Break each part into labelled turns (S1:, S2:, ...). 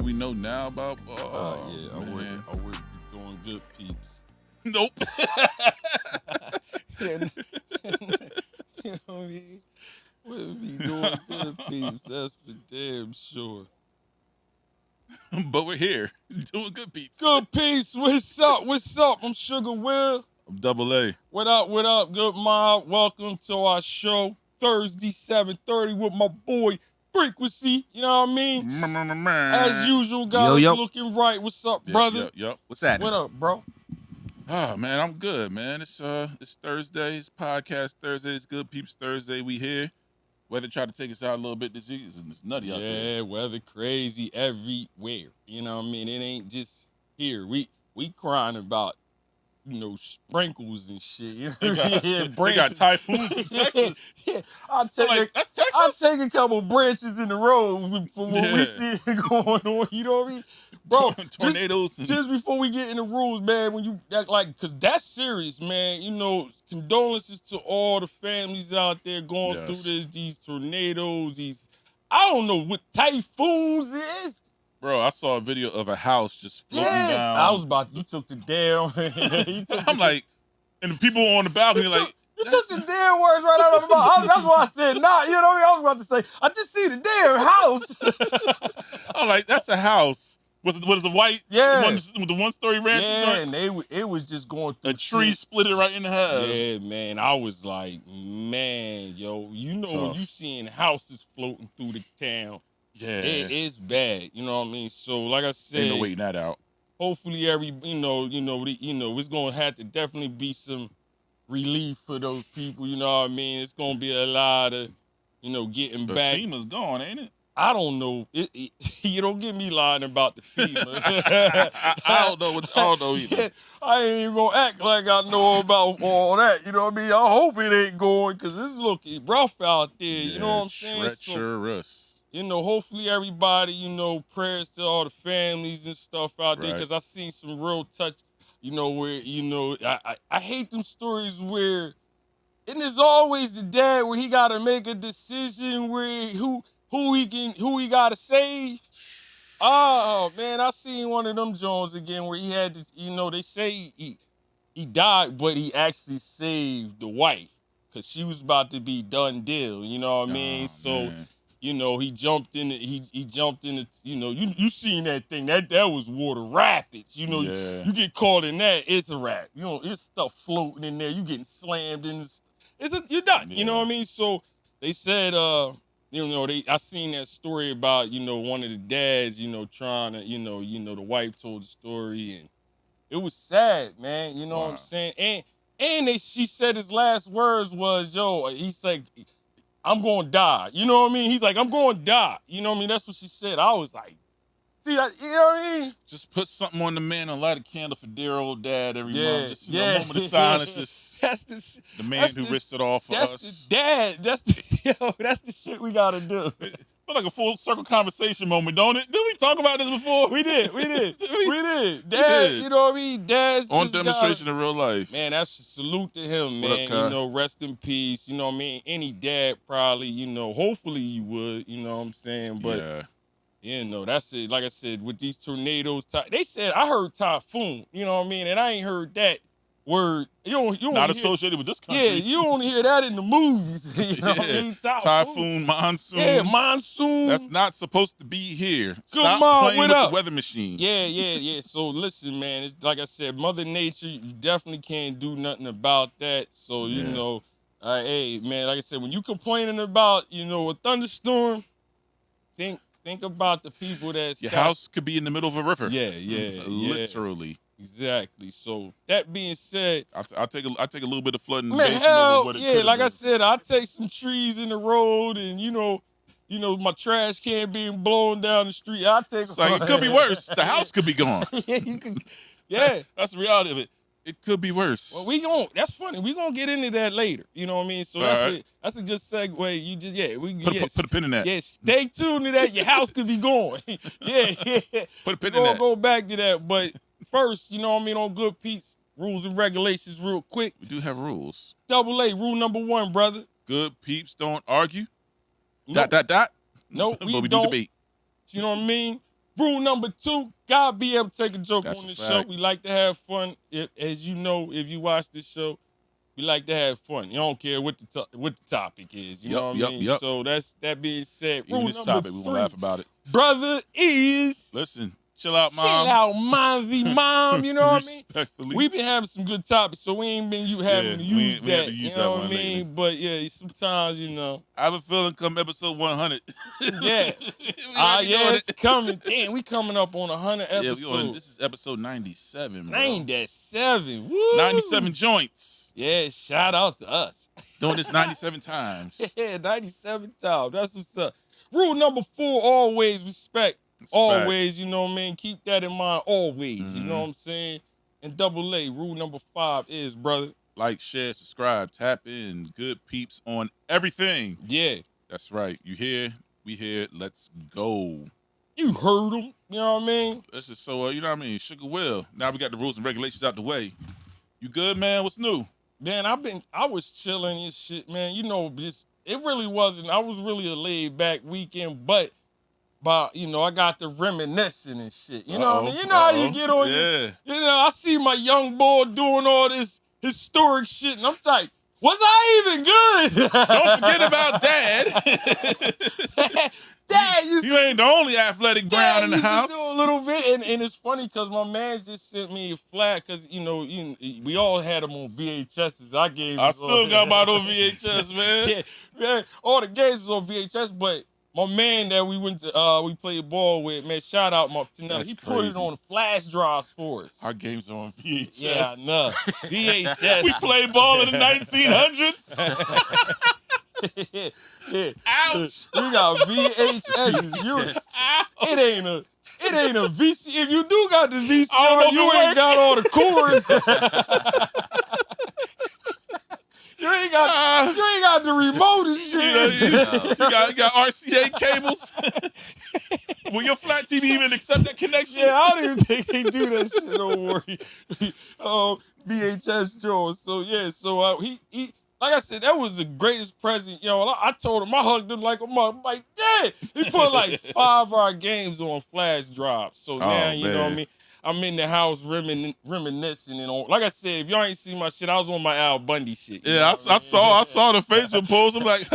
S1: we know now about?
S2: I
S1: man.
S2: would be doing Good Peepz.
S1: Nope.
S2: You know what I mean? We'll be doing Good Peepz. That's for damn sure.
S1: But we're here doing Good Peepz.
S2: Good Peepz. What's up? What's up? I'm Sugar Will.
S1: I'm Double A.
S2: What up? What up? Good mob. Welcome to our show Thursday 7:30 with my boy Frequency. You know what I mean? As usual, guys, looking right. What's up, brother?
S1: Yep.
S3: What's that?
S2: What up, bro?
S1: Oh man, I'm good, man. It's Thursday. It's podcast Thursday. It's Good Peepz Thursday. We here. Weather tried to take us out a little bit this week. It's nutty out there.
S2: Yeah, weather crazy everywhere. You know what I mean? It ain't just here. We crying about, sprinkles and shit. You know what I mean?
S1: They got typhoons in Texas.
S2: Yeah, I'll take
S1: that's Texas?
S2: I'll take a couple branches in the road for what we see going on. You know what I mean? Bro,
S1: tornadoes.
S2: Just before we get in the rules, man, when you act because that's serious, man. Condolences to all the families out there going through these tornadoes, I don't know what typhoons is.
S1: Bro, I saw a video of a house just floating down.
S2: I was you took the damn.
S1: I'm like, and the people on the balcony
S2: You took the damn words right out of my mouth. That's why I said nah. You know what I mean? I was about to say, I just see the damn house.
S1: I'm like, that's a house. Was it the white?
S2: Yeah.
S1: The one-story ranch?
S2: Yeah, and it was just going through.
S1: A tree split it right in half.
S2: Yeah, man. I was like, man, yo, when you seeing houses floating through the town, it's bad. You know what I mean? So, like I said,
S1: ain't no waiting that out.
S2: Hopefully, it's gonna have to definitely be some relief for those people. You know what I mean? It's gonna be a lot of, getting
S1: but
S2: back.
S1: FEMA's gone, ain't it?
S2: I don't know. You don't get me lying about the FEMA.
S1: I don't know either.
S2: I ain't even gonna act like I know about all that. You know what I mean? I hope it ain't going because it's looking rough out there. You know what I'm saying?
S1: Treacherous.
S2: Hopefully everybody, prayers to all the families and stuff out there because I seen some real touch. Where I hate them stories where, and there's always the dad where he got to make a decision where who he gotta save. Oh man, I seen one of them Jones again where he had to, they say he died, but he actually saved the wife because she was about to be done deal. You know what I mean? So,
S1: man.
S2: He jumped in. He jumped in. You seen that thing? That was water rapids. You get caught in that, it's a wrap. It's stuff floating in there. You getting slammed in. You're done.
S1: Yeah.
S2: You know what I mean? So they said, I seen that story about, one of the dads, trying to, the wife told the story and it was sad, man. You know what I'm saying? And she said his last words was, he's like, I'm going to die. You know what I mean? He's like, I'm going to die. You know what I mean? That's what she said. I was like, see that? You know what I mean?
S1: Just put something on the man and light a candle for dear old dad every month. Just, a moment of silence. Just
S2: that's
S1: the man who risked it all for us.
S2: That's the dad. That's the shit we got to do.
S1: Feel like a full circle conversation moment, don't it? Did we talk about this before?
S2: We did. Dad, you know what I mean? Dad's
S1: on demonstration in real life.
S2: Man, that's a salute to him, man.
S1: What up, Kai?
S2: Rest in peace. You know what I mean? Any dad probably, hopefully you would, you know what I'm saying? But that's it. Like I said, with these tornadoes, they said I heard typhoon, you know what I mean? And I ain't heard that word. You
S1: not associated with this country.
S2: Yeah, you only hear that in the movies. You know what I mean?
S1: Typhoon, monsoon.
S2: Yeah, monsoon.
S1: That's not supposed to be here.
S2: Good
S1: Stop
S2: mom,
S1: playing
S2: what
S1: with
S2: up?
S1: the weather machine.
S2: Yeah. So listen, man, it's like I said, Mother Nature, you definitely can't do nothing about that. So, hey, man, like I said, when you complaining about, a thunderstorm, think about the people that's
S1: Your house could be in the middle of a river.
S2: Yeah.
S1: Literally.
S2: Exactly. So that being said,
S1: I'll take a little bit of flooding.
S2: Man, hell, like I said, I take some trees in the road, and my trash can being blown down the street. I take.
S1: It's like it could be worse. The house could be gone.
S2: Yeah,
S1: that's the reality of it. It could be worse.
S2: Well, that's funny. We're gonna get into that later. You know what I mean? So that's a good segue. You just
S1: put a pin in that.
S2: Yeah, stay tuned to that. Your house could be gone. yeah.
S1: Put a pin in that.
S2: We'll go back to that, but first, you know what I mean, on Good Peepz, rules and regulations real quick.
S1: We do have rules.
S2: Double A, rule number 1, brother.
S1: Good Peepz don't argue.
S2: Nope.
S1: Dot.
S2: No, we
S1: but we
S2: don't.
S1: do debate.
S2: You know what I mean? Rule number 2, gotta be able to take a joke
S1: That's
S2: on
S1: a
S2: the show.
S1: fact.
S2: We like to have fun. As you know, if you watch this show, we like to have fun. You don't care what the topic is. You know what I mean?
S1: Yep.
S2: So that being said,
S1: Even
S2: rule
S1: this
S2: number
S1: topic, we
S2: 3,
S1: gonna laugh about it.
S2: brother, is
S1: Listen, chill out,
S2: chill
S1: mom.
S2: out, momsy mom. You know what I mean?
S1: Respectfully.
S2: We've been having some good topics, so we ain't been having to use
S1: we haven't
S2: that.
S1: used
S2: You
S1: that
S2: know what I
S1: one
S2: mean?
S1: lately.
S2: But yeah, sometimes
S1: I have a feeling come episode 100.
S2: Yeah. It's coming. Damn, we coming up on 100
S1: Yeah,
S2: episodes.
S1: this is episode 97, bro.
S2: 97. Woo!
S1: 97 joints.
S2: Yeah, shout out to us.
S1: Doing this 97 times.
S2: Yeah, 97 times. That's what's up. Rule number 4, always respect.
S1: That's
S2: Always, you know what I mean? Keep that in mind. Always, you know
S1: Mhm.
S2: what I'm saying? And double A, rule number 5 is, brother.
S1: Like, share, subscribe, tap in. Good Peepz on everything.
S2: Yeah.
S1: That's right. You here? We here. Let's go.
S2: You heard him. You know what I mean?
S1: This is so, you know what I mean? Sugar Will. Now we got the rules and regulations out the way. You good, man? What's new?
S2: Man, I was chilling and shit, man. You know, it really wasn't. I was really a laid back weekend, but I got the reminiscing and shit. You know what I mean? You know how you get on
S1: Yeah.
S2: I see my young boy doing all this historic shit, and I'm like, was I even good?
S1: Don't forget about Dad.
S2: Dad used
S1: You ain't the only athletic Brown in the house.
S2: do a little bit, and it's funny because my man just sent me a flag because we all had them on VHSs. Our games.
S1: I still got my old VHS, man.
S2: yeah, all the games was on VHS, but my man that we went to, we played ball with, man, shout out Martinelli.
S1: That's
S2: He put it
S1: crazy.
S2: on flash drives for us.
S1: Our games are on VHS.
S2: Yeah, I know. VHS.
S1: We played ball in the 1900s.
S2: yeah.
S1: Ouch.
S2: We got VHS. It ain't a VC. If you do got the VCR,
S1: I don't know
S2: you
S1: if it
S2: ain't got all the cords. You ain't got the remote and shit.
S1: You got RCA cables. Will your flat TV even accept that connection?
S2: Yeah, I don't even think they do that shit. Don't worry. VHS Joe. So yeah, he like I said, that was the greatest present. I told him, I hugged him like a mother. I'm like, yeah. He put like 5 of our games on flash drives. So now, you know what I mean? I'm in the house reminiscing and all. Like I said, if y'all ain't seen my shit, I was on my Al Bundy shit.
S1: Yeah, I saw the Facebook post. I'm like,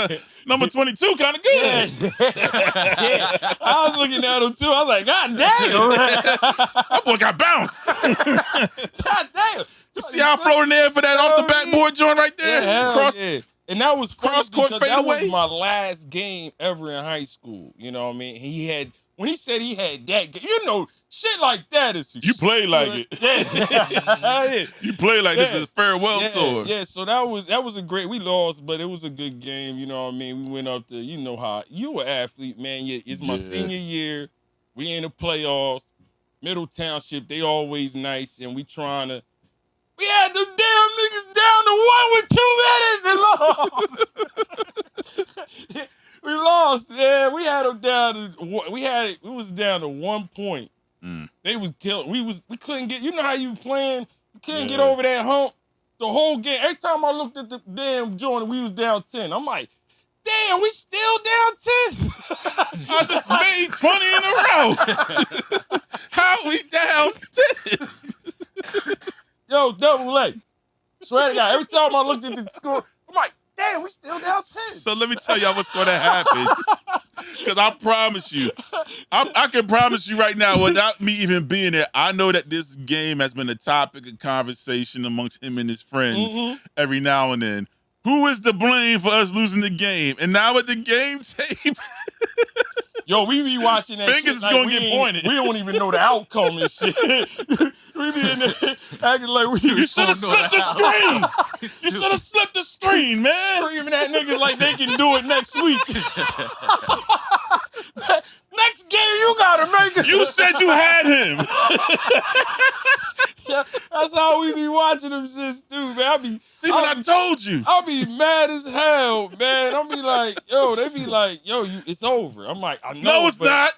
S1: number 22, kind of good.
S2: Yeah. I was looking at him too. I was like, God damn.
S1: That boy got bounced.
S2: God damn.
S1: You see how I floating there for that off the backboard joint right there?
S2: Yeah. And that was
S1: cross-court
S2: because that was
S1: fadeaway?
S2: my last game ever in high school. You know what I mean? When he said he had that game, shit like that is
S1: You play like it.
S2: Yeah.
S1: You play like this is a farewell tour.
S2: Yeah, so that was a great. We lost, but it was a good game. You know what I mean? We went up to, you know how you an athlete, man. It's my senior year. We in the playoffs. Middle Township, they always nice, and we trying to. We had them damn niggas down to 1 with 2 minutes and lost. We lost. Yeah, we had them down to. It was down to 1 point. They was killing. We couldn't get. You know how you playing? You couldn't get over that hump. The whole game. Every time I looked at the damn joint, we was down 10. I'm like, damn, we still down 10.
S1: I just made 20 in a row. How we down 10?
S2: Yo, double A. Swear to God, every time I looked at the score, I'm like, damn, we still down 10.
S1: So let me tell y'all what's going to happen. Because I promise you, I can promise you right now, without me even being there, I know that this game has been a topic of conversation amongst him and his friends every now and then. Who is to blame for us losing the game? And now with the game tape,
S2: yo, we be watching that
S1: fingers
S2: shit
S1: is
S2: like
S1: gonna get pointed.
S2: We don't even know the outcome and shit. We be in there acting like we
S1: You should have slipped the screen. You should have slipped the screen, man.
S2: Screaming at niggas like they can do it next week. Next game, you gotta make it.
S1: You said you had him.
S2: That's how we be watching them shits too, man.
S1: I told you.
S2: I'll be mad as hell, man. I'll be like, yo, they be like, yo, it's over. I'm like, I know.
S1: No, it's not.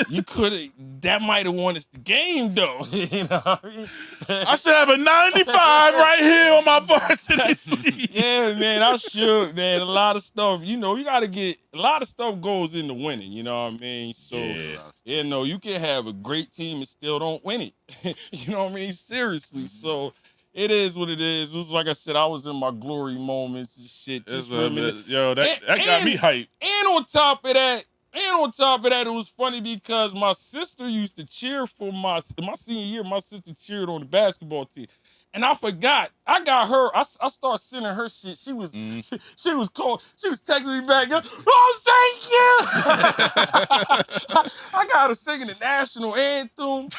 S2: You could have, that might have won us the game, though. You know what I mean?
S1: I should have a 95 right here on my varsity.
S2: Yeah, man, I should, man. A lot of stuff, you know, you got to get, a lot of stuff goes into winning, you know what I mean? So, you know, you can have a great team and still don't win it. You know what I mean? Seriously. So, it is what it is. It was like I said, I was in my glory moments and shit. Just
S1: yo, that got me hyped.
S2: And on top of that, it was funny because my sister used to cheer for my senior year. My sister cheered on the basketball team. And I forgot. I got her. I started sending her shit. She was she was calling. She was texting me back. Oh, thank you. I got her singing the national anthem.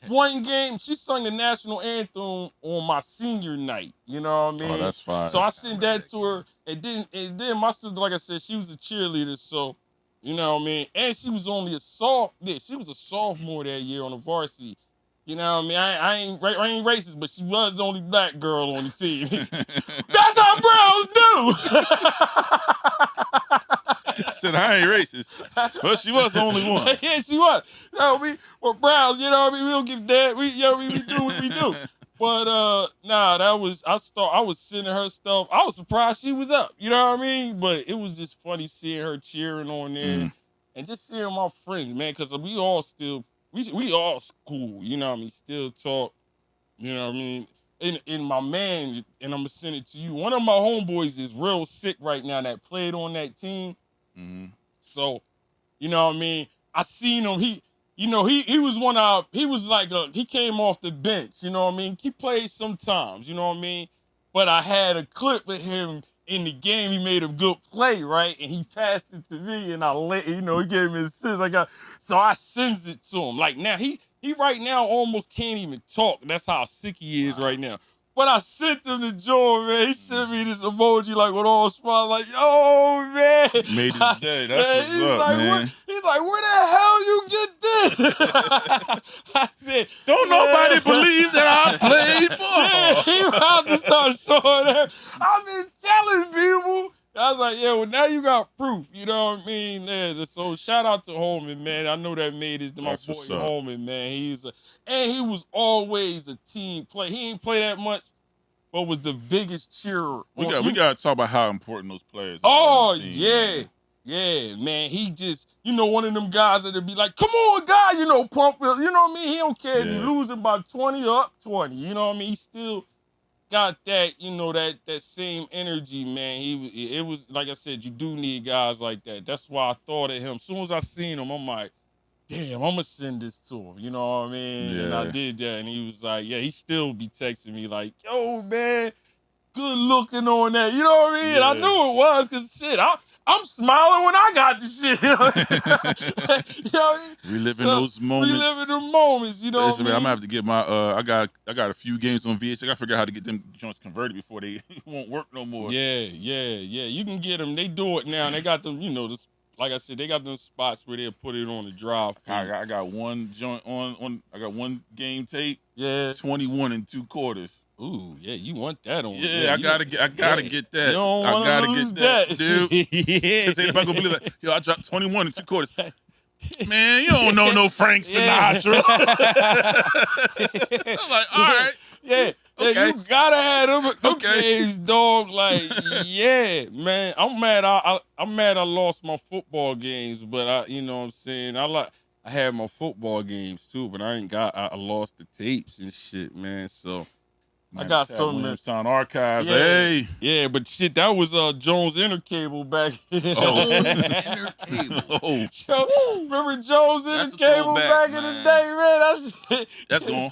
S2: One game, she sung the national anthem on my senior night. You know what I mean?
S1: Oh, that's fine.
S2: So I sent that to her. And then my sister, like I said, she was a cheerleader. So, you know what I mean? And she was only she was a sophomore that year on the varsity. You know what I mean? I ain't racist, but she was the only black girl on the team. That's how Browns do.
S1: Said I ain't racist, but she was the only one.
S2: Yeah, she was. You know what I mean? We're Browns, you know what I mean? We don't give that. We do what we do. But nah, I was sending her stuff. I was surprised she was up. You know what I mean? But it was just funny seeing her cheering on there and just seeing my friends, man, because we all cool, you know what I mean? Still talk, you know what I mean? And my man, and I'm gonna send it to you. One of my homeboys is real sick right now that played on that team. So, you know what I mean? I seen him. He was like he came off the bench. You know what I mean? He played sometimes. You know what I mean? But I had a clip of him in the game. He made a good play, right? And he passed it to me, and he gave me his assist. So I sends it to him. Like now, he right now almost can't even talk. That's how sick he is right now. But I sent him to Joe, man. He sent me this emoji like with all smiles, like, yo, man.
S1: Made his day. That's what's up,
S2: like,
S1: man.
S2: He's like, where the hell you get this? I said,
S1: don't nobody believe that I played ball.
S2: He about to start showing that. I've been telling people. I was like, yeah, well, now you got proof. You know what I mean? Yeah, so shout out to Holman, man. I know that made my boy Holman, man. And he was always a team player. He ain't play that much, but was the biggest cheerer.
S1: We got to talk about how important those players are.
S2: Oh,
S1: team,
S2: yeah.
S1: Man.
S2: Yeah, man. He just, one of them guys that'd be like, come on, guys, pump it. You know what I mean? He don't care if you're losing by 20 or up 20. You know what I mean? He still got that, that same energy, man. It was like I said, you do need guys like that. That's why I thought of him. As soon as I seen him, I'm like, damn, I'm gonna send this to him. You know what I mean?
S1: Yeah.
S2: And I did that, and he was like, yeah, he still be texting me like, yo, man, good looking on that. You know what I mean?
S1: Yeah.
S2: I knew it was, cause shit, I'm smiling when I got the shit.
S1: Reliving those moments.
S2: Reliving the moments, you know.
S1: Listen, man, I'm gonna have to get my I got a few games on VH. I gotta figure out how to get them joints converted before they won't work no more.
S2: Yeah. You can get them. They do it now. And they got them, like I said, they got them spots where they'll put it on the drive.
S1: I got one joint on. I got one game tape.
S2: Yeah.
S1: 21 2/4.
S2: Ooh, yeah, you want that on?
S1: Yeah, I gotta get that.
S2: You don't I gotta lose
S1: get that, dude.
S2: Yeah.
S1: Cause anybody gonna believe that? Yo, I dropped 21 2/4. Man, you don't know no Frank Sinatra. I'm like, all right.
S2: Yeah,
S1: okay.
S2: You gotta have them games, dog. Like, yeah, man. I'm mad. I'm mad. I lost my football games, but you know what I'm saying. I had my football games too, but I lost the tapes and shit, man. So.
S1: Man,
S2: I got some
S1: Sound Archives.
S2: Yeah.
S1: Hey.
S2: Yeah, but shit, that was Jones Intercable back.
S1: Intercable.
S2: Oh. Remember Jones Intercable back in the day, man?
S1: That's gone.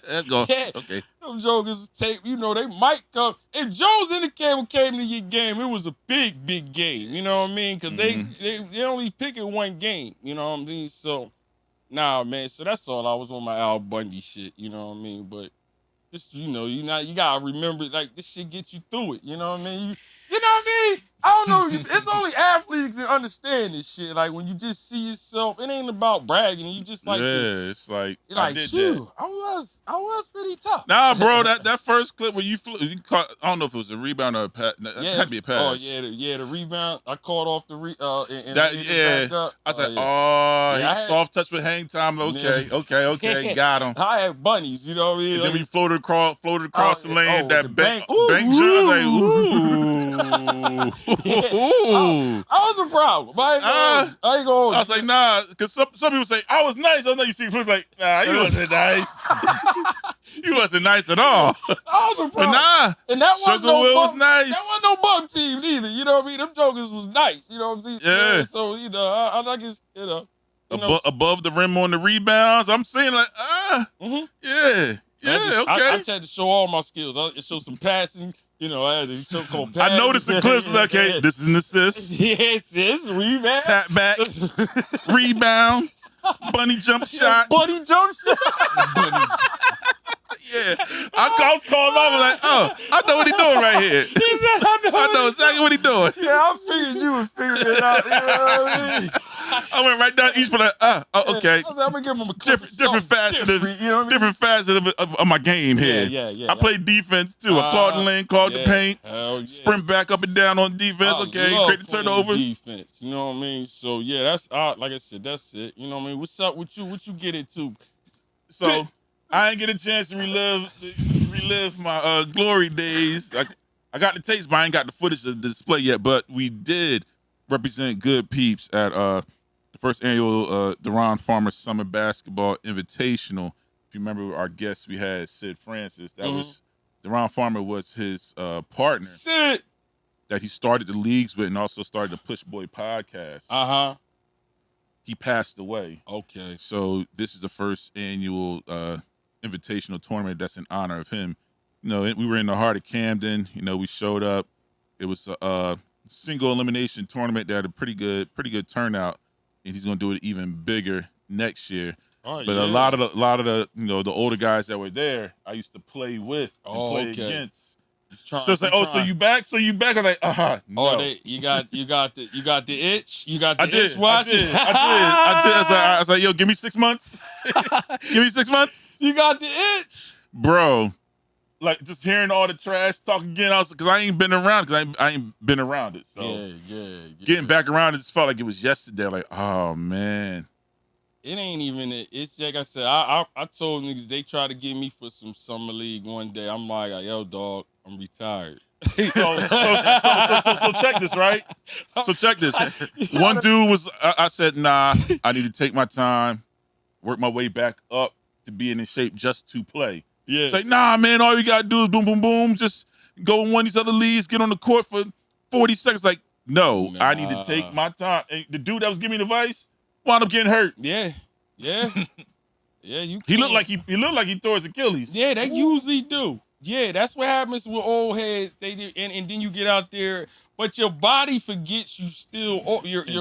S1: That's gone.
S2: Yeah.
S1: Okay.
S2: Them jokers tape, they might come. If Jones Intercable came to your game, it was a big, big game. You know what I mean? Because they only picking one game. You know what I mean? So, nah, man. So that's all. I was on my Al Bundy shit. You know what I mean? But. Just, you gotta remember, like, this shit get you through it. You know what I mean? You know what I mean? I don't know. It's only athletes that understand this shit. Like when you just see yourself, it ain't about bragging. You just like,
S1: it's like
S2: you're
S1: I
S2: like,
S1: did
S2: shoot,
S1: that.
S2: I was pretty tough.
S1: Nah, bro, that first clip where you caught, I don't know if it was a rebound or a pass.
S2: Yeah,
S1: It had to be a pass.
S2: Oh yeah, the rebound. I caught off the and
S1: that
S2: laid it
S1: yeah.
S2: back up.
S1: I said,
S2: Yeah,
S1: he soft touch with hang time. Okay, got him.
S2: I had bunnies, you know what I mean?
S1: And then we floated across the lane.
S2: the
S1: That bank
S2: Ooh,
S1: jump. I was like, ooh.
S2: I was a problem. But I ain't gonna.
S1: I was like, nah, because some people say I was nice. I was like, you see, people like, nah, you wasn't nice. You wasn't nice at all.
S2: I was a problem.
S1: But nah,
S2: and that
S1: Sugar Will was nice.
S2: That wasn't no bum team either. You know what I mean? Them jokers was nice. You know what I'm saying?
S1: Yeah.
S2: So you know, I like it. You know.
S1: Above the rim on the rebounds, I'm saying like, yeah, okay.
S2: I tried to show all my skills. I showed some passing. You know, I had to show passing.
S1: I noticed the clips. Like, okay, this is an assist.
S2: Yes, rebound.
S1: Tap back, rebound, bunny jump shot.
S2: Bunny jump shot.
S1: Yeah, I was calling him. I was like, I know what he's doing right here. I know exactly what he's doing.
S2: Yeah, I figured you would figure it out. You know what I mean?
S1: I went right down each, but like, okay.
S2: I was like, I'm gonna give him a
S1: different facet of my game here.
S2: Yeah.
S1: I played defense too. I clawed the lane, clawed the paint, sprint back up and down on defense. Great to turn over.
S2: Defense, you know what I mean? So yeah, that's like I said, that's it. You know what I mean? What's up with you? What you get into?
S1: So I didn't get a chance to relive my glory days. I got the tapes, but I ain't got the footage to display yet. But we did represent Good Peepz at the first annual Deron Farmer Summer Basketball Invitational. If you remember our guest, we had Sid Francis. That was Deron Farmer was his partner.
S2: Sid.
S1: That he started the leagues with and also started the Push Boy podcast. He passed away.
S2: Okay.
S1: So this is the first annual invitational tournament that's in honor of him. You know, we were in the heart of Camden. You know, we showed up. It was a single elimination tournament that had a pretty good turnout, and he's gonna do it even bigger next year. But a lot of the you know the older guys that were there, I used to play with and play against. So it's like, so you back? I'm like, no.
S2: You got the itch. You got the itch.
S1: I did. I was like, yo, give me 6 months. Give me 6 months.
S2: You got the itch,
S1: bro. Like just hearing all the trash talk again, because I ain't been around, I ain't been around it. So getting back around it just felt like it was yesterday. Like, oh man.
S2: It ain't even it. It's like I said, I told niggas they tried to get me for some summer league one day. I'm like, yo, dog, I'm retired.
S1: so check this, right? So check this. One dude was, I said, nah, I need to take my time, work my way back up to being in shape just to play.
S2: Yeah.
S1: It's like, nah, man, all you gotta do is boom, boom, boom, just go in one of these other leagues, get on the court for 40 seconds. Like, no, I need to take my time. And the dude that was giving me the advice wound up getting hurt.
S2: Yeah.
S1: He looked like he tore his Achilles.
S2: Yeah, they usually do. Yeah, that's what happens with old heads. They do, and then you get out there, but your body forgets you still.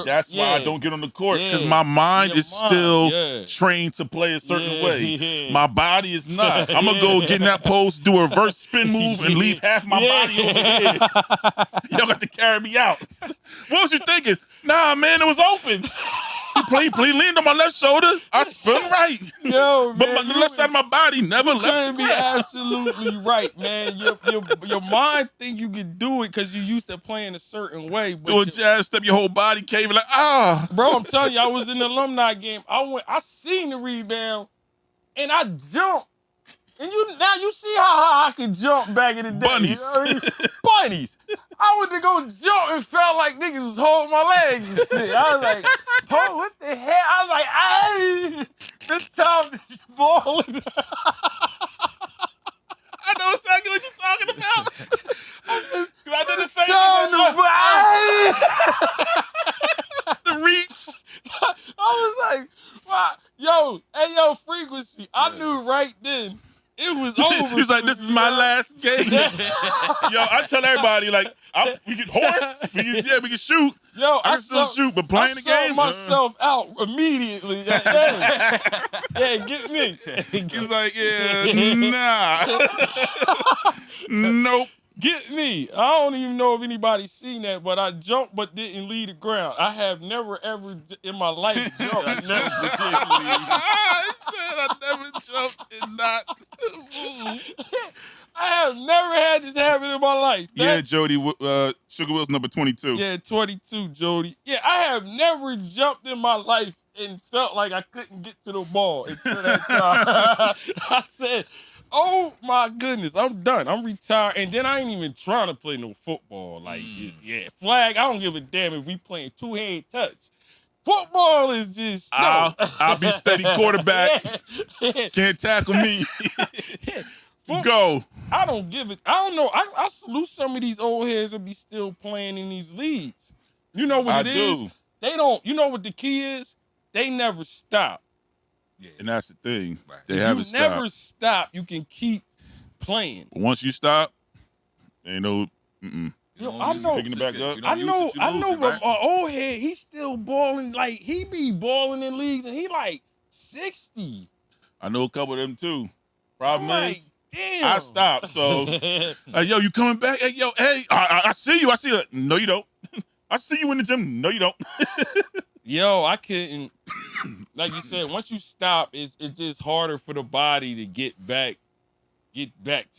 S1: That's why I don't get on the court, because my mind is still trained to play a certain way. My body is not. I'm gonna go get in that post, do a reverse spin move, and leave half my body over here. Y'all got to carry me out. What was you thinking? Nah, man, it was open. He leaned on my left shoulder. I spun right.
S2: Yo, man,
S1: but the left side of my body never left. You
S2: couldn't be absolutely right, man. Your mind think you can do it because you used to playing a certain way. But
S1: do a jab step, your whole body caving like,
S2: Bro, I'm telling you, I was in the alumni game. I seen the rebound, and I jumped. And now you see how high I can jump back in the day.
S1: Bunnies.
S2: You know what I mean? Bunnies. I went to go jump and felt like niggas was holding my legs and shit. I was like, oh, what the hell? I was like, this time's falling.
S1: I know exactly what you're talking about. I did the same thing. The reach.
S2: I was like, wow. Yo, Frequency. I knew right then. It was over.
S1: He's like, this is my last game. Yo, I tell everybody, like, we can horse, we can shoot.
S2: Yo,
S1: I can still shoot, but playing the game,
S2: myself out immediately. Yeah, get me.
S1: He's like, nah. Nope.
S2: Get me. I don't even know if anybody's seen that, but I jumped but didn't leave the ground. I have never ever in my life jumped. I never did leave.
S1: I said I never jumped and not moved.
S2: I have never had this happen in my life.
S1: Yeah, Jody, Sugar Will's number 22.
S2: Yeah, 22, Jody. Yeah, I have never jumped in my life and felt like I couldn't get to the ball until that time. I said, oh my goodness, I'm done. I'm retired. And then I ain't even trying to play no football. Like, yeah, flag, I don't give a damn if we playing two-hand touch. Football is just, no.
S1: I'll be steady quarterback. Can't tackle me. Go.
S2: I don't give it. I don't know. I salute some of these old heads that be still playing in these leagues. You know what it is? They don't. You know what the key is? They never stop.
S1: Yeah. And that's the thing.
S2: Right.
S1: They haven't stopped.
S2: You never stop. You can keep playing.
S1: Once you stop, ain't no.
S2: Yo, I know.
S1: Picking it back up.
S2: I know. But my old head, he's still balling. Like he be balling in leagues, and he like 60.
S1: I know a couple of them too. Problem is,
S2: damn.
S1: I stopped. So, yo, you coming back? Hey, yo, hey, I see you. I see you. No, you don't. I see you in the gym. No, you don't.
S2: Yo, I couldn't. Like you said, once you stop, it's just harder for the body to get back to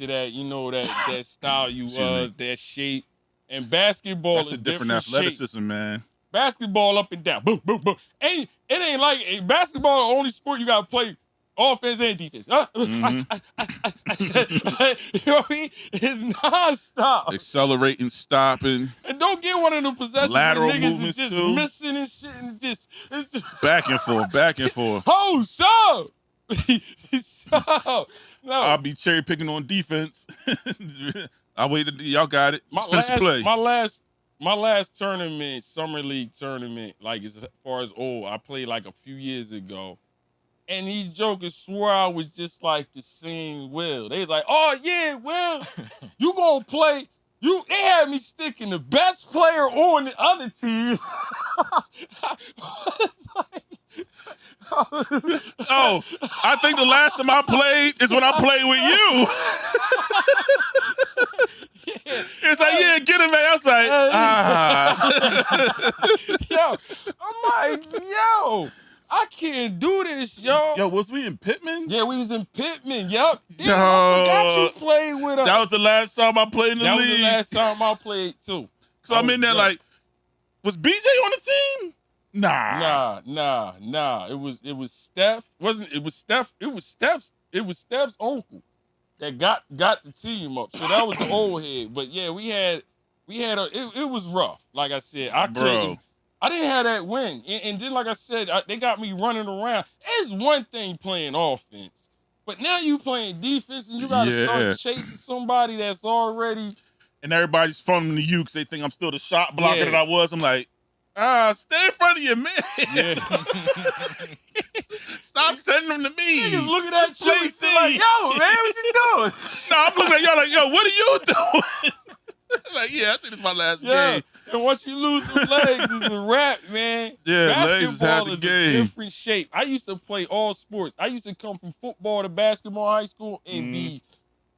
S2: that, you know, that style you was, that shape. And basketball
S1: That's
S2: is
S1: a different athleticism,
S2: shape.
S1: man.
S2: Basketball up and down, boom, boom, boom. It ain't like basketball. The only sport you gotta play offense and defense. You know what I mean? It's nonstop.
S1: Accelerating, stopping.
S2: And don't get one of the possessions
S1: lateral
S2: where niggas
S1: movements
S2: is just
S1: too.
S2: missing and shit. And it's just
S1: back and forth, back and forth.
S2: Oh, so. So. No.
S1: I'll be cherry picking on defense. I waited. Y'all got it. Play.
S2: My last tournament, summer league tournament, like as far as I played like a few years ago. And these jokers swore I was just like the same Will. They was like, oh yeah, Will, you gonna play. They had me sticking the best player on the other team.
S1: Oh, I think the last time I played is when I played with you. Yeah. It's like, yeah, get him, man. I was like,
S2: Yo, I'm like, yo, I can't do this, yo.
S1: Yo, was we in Pittman?
S2: Yeah, we was in Pittman, yup.
S1: Yo,
S2: I forgot you played with us.
S1: That was the last time I played in the league.
S2: That was the last time I played, too.
S1: So I'm in there like, was BJ on the team? Nah.
S2: It was Steph. It was Steph's uncle that got the team up. So that was the old head. But yeah, it was rough. Like I said, I didn't have that win. And then like I said, they got me running around. It's one thing playing offense. But now you playing defense and you gotta start chasing somebody that's already.
S1: And everybody's from the U because they think I'm still the shot blocker that I was. I'm like, stay in front of your man. Yeah. Stop sending them to me.
S2: Niggas looking at you like, yo, man, what you doing?
S1: No, I'm looking at y'all like, yo, what are you doing? Like, yeah, I think it's my last game.
S2: And once you lose the legs, it's a wrap, man.
S1: Yeah, legs is half the game.
S2: A different shape. I used to play all sports. I used to come from football to basketball in high school and be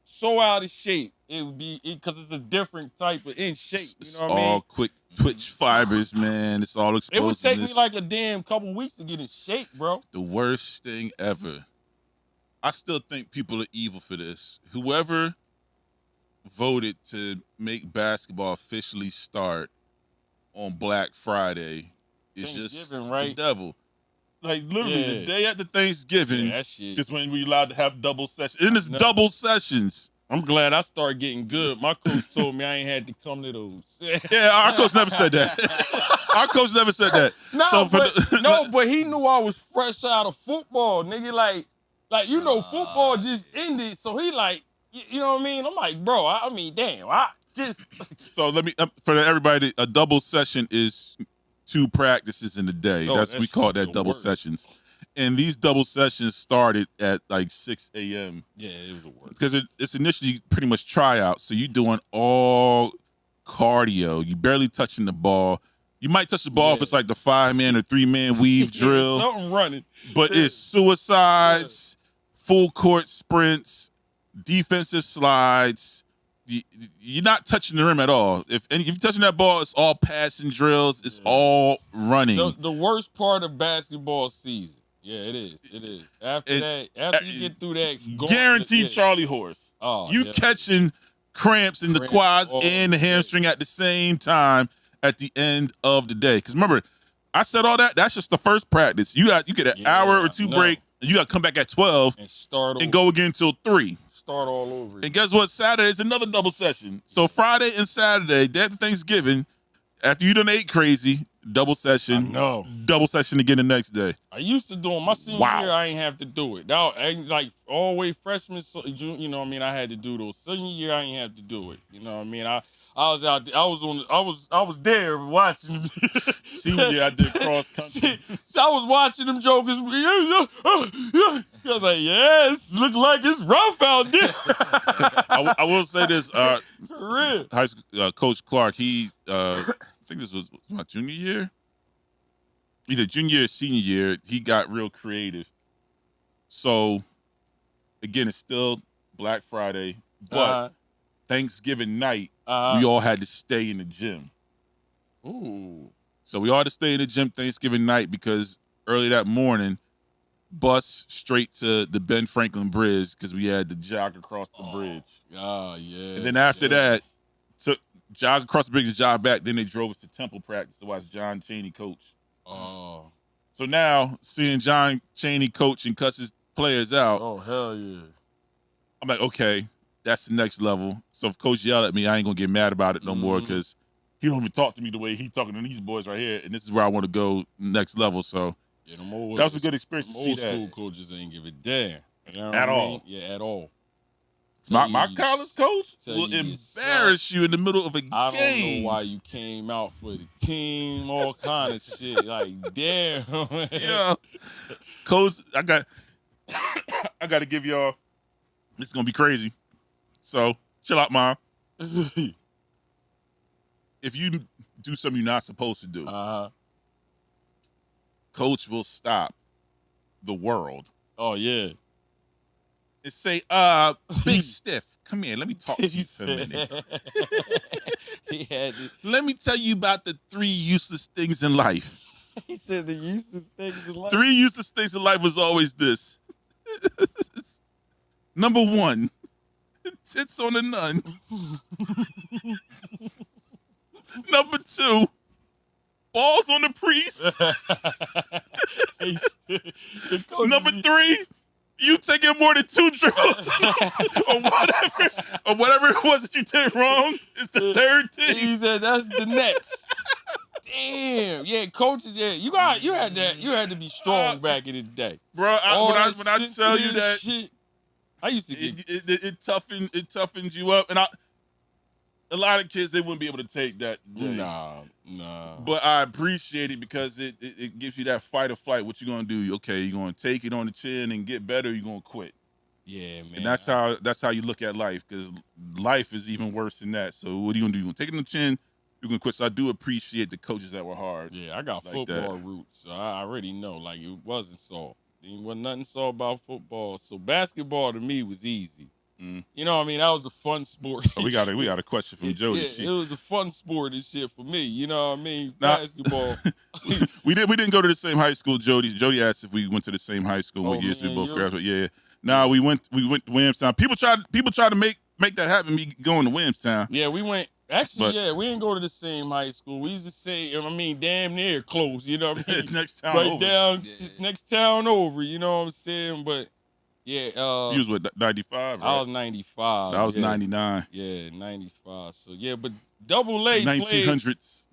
S2: so out of shape. It would be because it's a different type of in shape. You know what I mean?
S1: All quick twitch fibers, man. It's all explosive.
S2: It would take me like a damn couple weeks to get in shape, bro.
S1: The worst thing ever. I still think people are evil for this. Whoever voted to make basketball officially start on Black Friday is just the devil. Like literally the day after Thanksgiving is when we allowed to have double sessions. And it's double sessions.
S2: I'm glad I started getting good. My coach told me I ain't had to come to those.
S1: Yeah, our coach never said that. Our coach never said that.
S2: But he knew I was fresh out of football, nigga. Like you know, football just ended, so he like, you know what I mean? I'm like, bro, I mean, damn, I just.
S1: So let me, for everybody, a double session is 2 practices in a day. We call that double sessions. And these double sessions started at like 6 a.m.
S2: Yeah, it was a work.
S1: Because it's initially pretty much tryouts. So you're doing all cardio. You barely touching the ball. You might touch the ball if it's like the 5-man or 3-man weave drill.
S2: Something running.
S1: But it's suicides, full court sprints, defensive slides, you're not touching the rim at all. If you're touching that ball, it's all passing drills. It's all running.
S2: The worst part of basketball season. Yeah, it is. It is. After you get through that,
S1: guaranteed Charlie horse. You catching cramps in the quads and the hamstring at the same time at the end of the day. Because remember, I said all that. That's just the first practice. You get an hour or two break. And you got to come back at 12 and go again until 3.
S2: Start all over.
S1: And guess what? Saturday is another double session. So Friday and Saturday, day after Thanksgiving, after you done ate crazy, double session. Double session again the next day.
S2: I used to do it. My senior year, I ain't have to do it. Now, like all the way freshman, you know what I mean? I had to do those. Senior year, I ain't have to do it. You know what I mean? I was out there. I was there watching.
S1: Senior year, I did cross country.
S2: So I was watching them jokers. I was like, yes, look like it's rough out there.
S1: I will say this.
S2: For real.
S1: High school, Coach Clark, he, I think this was my junior year. Either junior year or senior year, he got real creative. So, again, it's still Black Friday, but Thanksgiving night, we all had to stay in the gym.
S2: Ooh.
S1: So we all had to stay in the gym Thanksgiving night because early that morning, bus straight to the Ben Franklin Bridge because we had to jog across the bridge.
S2: Oh, yeah.
S1: And then after that, took jog across the bridge and jog back. Then they drove us to Temple practice to watch John Chaney coach.
S2: Oh.
S1: So now, seeing John Chaney coach and cuss his players out.
S2: Oh, hell yeah.
S1: I'm like, okay, that's the next level. So if coach yelled at me, I ain't going to get mad about it no more because he don't even talk to me the way he talking to these boys right here. And this is where I want to go next level. So
S2: that
S1: was a good experience to see that.
S2: Old school coaches ain't give a damn. You know
S1: at all.
S2: Yeah, at all.
S1: My college coach will embarrass you in the middle of a game.
S2: I don't know why you came out for the team, all kind of shit. Like, damn.
S1: Yeah. Coach, I got to give y'all, this is going to be crazy. So, chill out, Mom. If you do something you're not supposed to do, Coach will stop the world.
S2: Oh, yeah.
S1: And say, Big Stiff, come here. Let me talk to you for a minute. Let me tell you about the 3 useless things in life.
S2: He said the useless things in life?
S1: 3 useless things in life was always this. Number 1, tits on a nun. Number 2, balls on the priest. Number 3, you taking more than 2 dribbles or whatever it was that you did wrong is the 3rd thing.
S2: He said that's the next. Damn. Yeah, coaches, yeah. You had to be strong back in the day.
S1: Bro, when I tell you that
S2: shit, I used to get
S1: it toughens you up. And a lot of kids, they wouldn't be able to take that day.
S2: Nah.
S1: But I appreciate it because it gives you that fight or flight. What you gonna do? Okay, you gonna take it on the chin and get better, or you gonna quit?
S2: Yeah, man.
S1: And that's how you look at life, because life is even worse than that. So what are you gonna do? You gonna take it on the chin, you're gonna quit. So I do appreciate the coaches that were hard.
S2: Yeah, I got like football roots, so I already know. Like, it wasn't soft. There wasn't nothing soft about football. So basketball to me was easy. You know what I mean? That was a fun sport.
S1: Oh, we got a question from Jody.
S2: Yeah, it was a fun sport and shit for me. You know what I mean? Basketball.
S1: we didn't go to the same high school, Jody. Jody asked if we went to the same high school. What years we both graduated? Yeah. No, we went to Williamstown. People tried to make that happen. Me going to Williamstown.
S2: Yeah, we went. Actually, we didn't go to the same high school. We used to say, damn near close. You know what I mean?
S1: Next town
S2: right
S1: over.
S2: Down, next town over. You know what I'm saying? But yeah,
S1: you was what, 95? Right?
S2: I was 95.
S1: I was 99.
S2: Yeah, 95. So yeah, but Double A
S1: 1900s.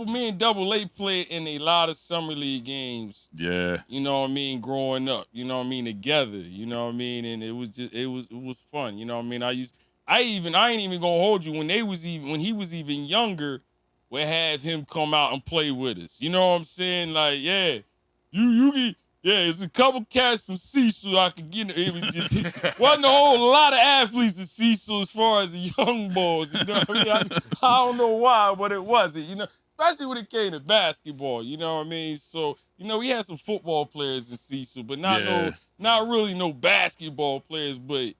S2: Me and Double A played in a lot of summer league games.
S1: Yeah.
S2: You know what I mean? Growing up, you know what I mean? Together, you know what I mean? And it was fun. You know what I mean? I ain't even gonna hold you when he was even younger, would have him come out and play with us. You know what I'm saying? Like, yeah, you get. Yeah, it's a couple cats from Cecil I could get. It was just wasn't a whole lot of athletes at Cecil as far as the young boys. You know what I mean? I don't know why, but it wasn't. You know, especially when it came to basketball. You know what I mean? So we had some football players in Cecil, but not really no basketball players. But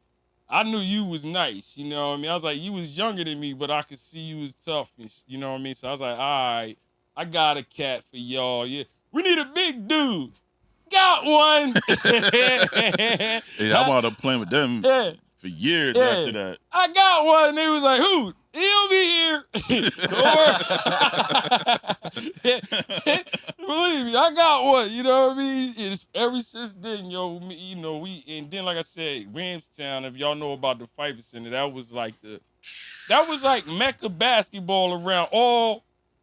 S2: I knew you was nice, you know what I mean? I was like, you was younger than me, but I could see you was tough, and you know what I mean? So I was like, all right, I got a cat for y'all. Yeah, we need a big dude. Got one.
S1: Hey, I wound up playing with them for years after that.
S2: I got one. They was like, who? He'll be here. Believe me, I got one. You know what I mean? It's, ever since then, yo, you know, and then like I said, Ramstown, if y'all know about the Pfeiffer Center, that was like Mecca basketball around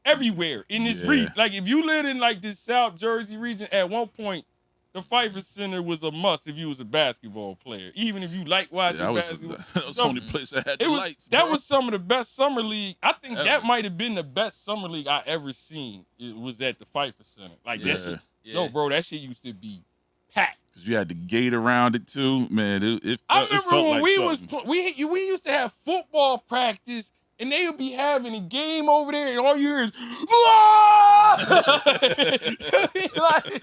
S2: everywhere in this region. Like if you lived in like this South Jersey region, at one point, the Pfeiffer Center was a must if you was a basketball player. Even if you like watching basketball.
S1: That was the only place that had the lights.
S2: That was some of the best summer league. I think that might have been the best summer league I ever seen. It was at the Pfeiffer Center. Like that shit. Yo, bro, that shit used to be packed.
S1: Cause you had the gate around it too, man.
S2: I remember when we used to have football practice. And they would be having a game over there, and all you hear is, like,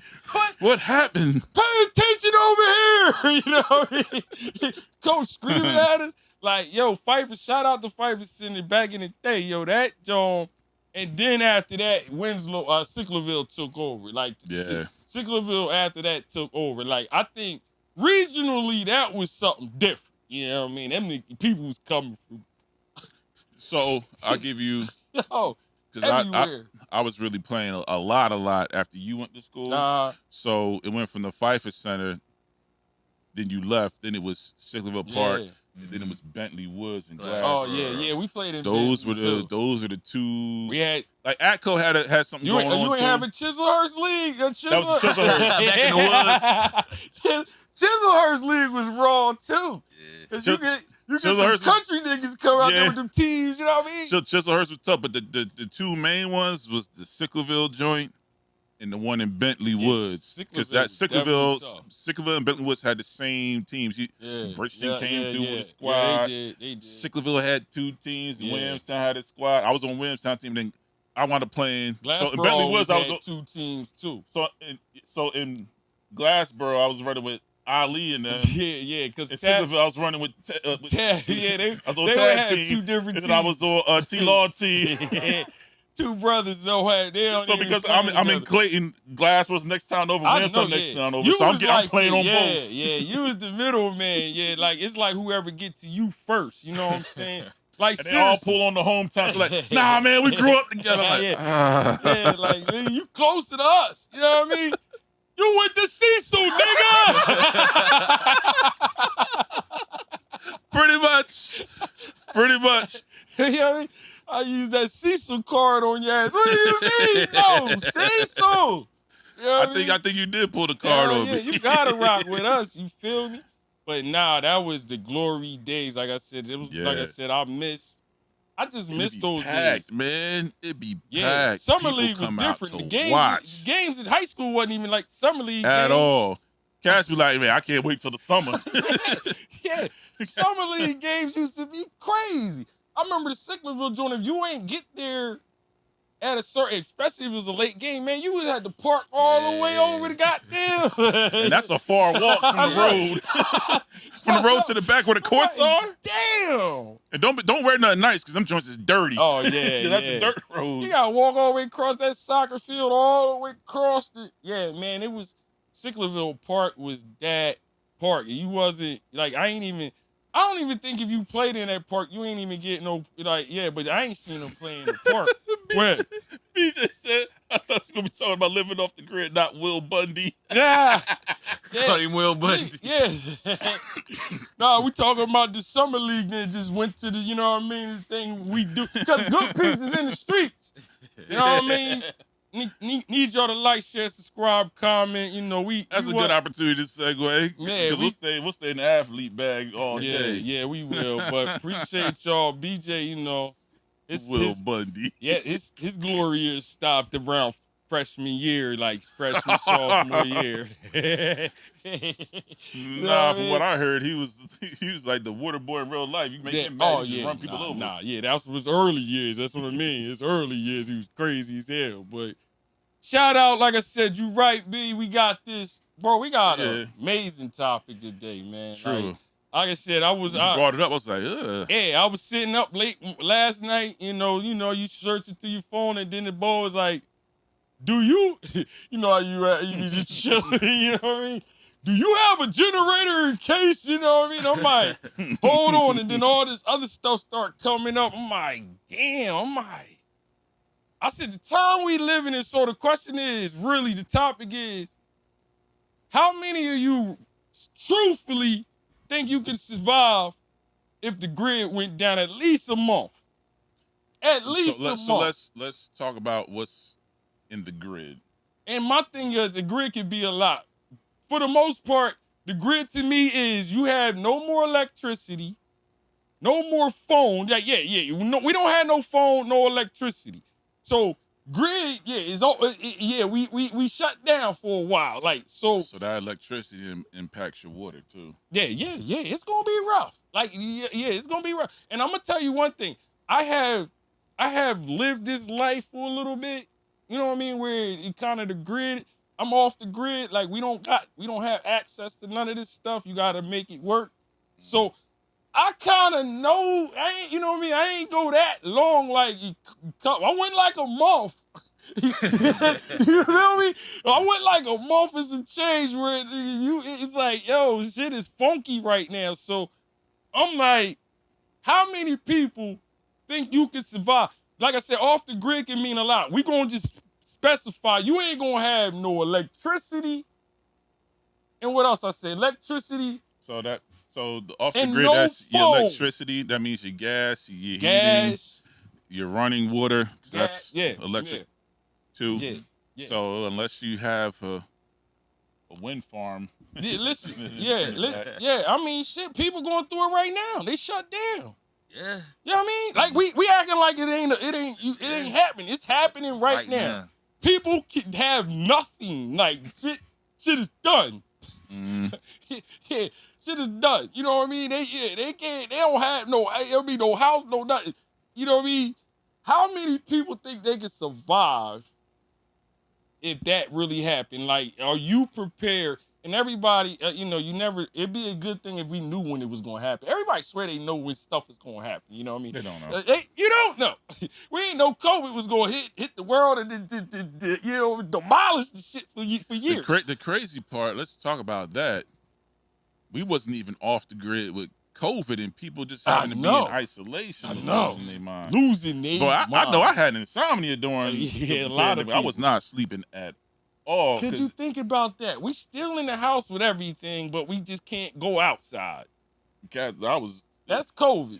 S1: what happened?
S2: Pay attention over here. You know what I mean? Coach screaming at us. Like, yo, Pfeiffer, shout out to Pfeiffer Center back in the day. Yo, that John. And then after that, Sicklerville took over. Like, Sicklerville after that took over. Like, I think regionally, that was something different. You know what I mean? Them people was coming from.
S1: So I'll give you,
S2: because
S1: I was really playing a lot after you went to school. So it went from the Pfeiffer Center, then you left, then it was Sicklerville Park, and then it was Bentley Woods and Glass.
S2: Oh yeah, we played in
S1: those
S2: Bentley
S1: those are the two.
S2: We had
S1: like Atco had something going on.
S2: You ain't have a Chislehurst League.
S1: That was Chislehurst back in the
S2: woods. Chislehurst League was raw too, because you get country niggas come out there with them teams, you know what I mean?
S1: Chislehurst was tough, but the two main ones was the Sicklerville joint and the one in Bentley Woods. Because that Sicklerville and Bentley Woods had the same teams. Bridgeton came through with a squad.
S2: They did.
S1: Sicklerville had two teams. Williamstown had a squad. I was on Williamstown team. Then I wound up playing.
S2: So in Bentley Woods, I was on two teams too.
S1: So in Glassboro, I was running with Ali and them.
S2: Because
S1: in Sicklerville, I was running with
S2: Tad.
S1: I was on tag team.
S2: Two different
S1: teams.
S2: And
S1: I was on T-Law team.
S2: Two brothers they don't
S1: so because I'm in Clayton, Glass was next town over, Williamstown next town over. So I'm playing on both.
S2: Yeah, you was the middle man. Yeah, like it's like whoever gets to you first. You know what I'm saying? Like
S1: and they all pull on the hometown. So like, nah, man, we grew up together.
S2: Like man, you closer to us. You know what I mean? You went to Cecil, nigga.
S1: Pretty much.
S2: You know what I mean? I used that Cecil card on your ass. What do you mean? No, Cecil. You know
S1: I think you did pull the card on me.
S2: You gotta rock with us. You feel me? But nah, that was the glory days. Like I said, it was like I said. I just miss those
S1: packed,
S2: days,
S1: man. It'd be packed.
S2: Summer league was different. The games in high school wasn't even like summer league
S1: at all. Cats be like, man, I can't wait till the summer.
S2: Summer league games used to be crazy. I remember the Sicklerville joint. If you ain't get there at a certain, especially if it was a late game, man, you would have to park all the way over the goddamn.
S1: And that's a far walk from the road. From the road to the back where the courts are.
S2: Damn.
S1: And don't wear nothing nice because them joints is dirty.
S2: Oh yeah,
S1: that's a dirt road.
S2: You gotta walk all the way across that soccer field, all the way across the. Yeah, man, it was Sicklerville Park was that park. You wasn't like I don't even think if you played in that park, you ain't even get no, but I ain't seen them play in the park.
S1: BJ said, I thought you were going to be talking about living off the grid, not Will Bundy.
S2: Yeah.
S3: Call him Will Bundy.
S2: Yeah. No, we talking about the summer league that just went to the, you know what I mean, this thing we do. Because Good Peepz is in the streets. You know what I mean? Need y'all to like, share, subscribe, comment. You know,
S1: that's a good opportunity to segue.
S2: Yeah,
S1: we'll stay in the athlete bag all day.
S2: Yeah, we will. But appreciate y'all, BJ. You know,
S1: Will Bundy.
S2: Yeah, his glory years stopped around freshman year, like freshman sophomore year.
S1: From what I heard, he was like the water boy in real life. You make him mad, you run people over.
S2: That was early years. That's what I mean. His early years, he was crazy as hell. But shout out, like I said, you right, B. We got this, bro. We got an amazing topic today, man.
S1: True.
S2: like I said, I was
S1: When you brought it up, I was like, ugh.
S2: yeah, I was sitting up late last night. You know, you searching through your phone, and then the boy was like, "Do you?" You know how you be just chilling. You know what I mean? Do you have a generator in case? You know what I mean? I'm like, hold on, and then all this other stuff start coming up. I'm like, damn. I said, the time we living in. So the question is, really, the topic is, how many of you truthfully think you can survive if the grid went down at least a month? At least a month.
S1: So let's talk about what's in the grid.
S2: And my thing is, the grid can be a lot. For the most part, the grid to me is you have no more electricity, no more phone. Yeah. We don't have no phone, no electricity. So grid, we shut down for a while. Like so.
S1: So that electricity impacts your water too.
S2: Yeah. It's gonna be rough. Like it's gonna be rough. And I'm gonna tell you one thing. I have lived this life for a little bit. You know what I mean? Where it kind of the grid. I'm off the grid. Like we don't have access to none of this stuff. You gotta make it work. So I kind of know. You know what I mean? I ain't go that long. Like I went like a month. You feel me? I went like a month and some change where it's like, yo, shit is funky right now. So I'm like, how many people think you can survive? Like I said, off the grid can mean a lot. We gonna just specify you ain't gonna have no electricity. And what else I say? Electricity.
S1: So off the
S2: and
S1: grid,
S2: no
S1: that's
S2: phone.
S1: your electricity. That means your gas, your heating, your running water. That's electric too.
S2: Yeah.
S1: So unless you have a wind farm.
S2: Yeah, listen. Yeah. I mean, shit. People going through it right now. They shut down.
S3: Yeah.
S2: You know what I mean? Like we acting like it ain't happening. It's happening right now. People can have nothing. Like shit is done. Yeah, shit is done. You know what I mean? They don't have there'll be no house, no nothing. You know what I mean? How many people think they can survive if that really happened? Like, are you prepared? And everybody, it'd be a good thing if we knew when it was going to happen. Everybody swear they know when stuff is going to happen. You know what I mean?
S1: They don't know.
S2: You don't know. We ain't know COVID was going to hit the world and demolish the shit for years.
S1: The crazy part, let's talk about that. We wasn't even off the grid with COVID and people just having to be in isolation. Losing their mind. But I know I had insomnia during
S2: a lot of people.
S1: I was not sleeping at all.
S2: Could you think about that? We still in the house with everything, but we just can't go outside. That's COVID.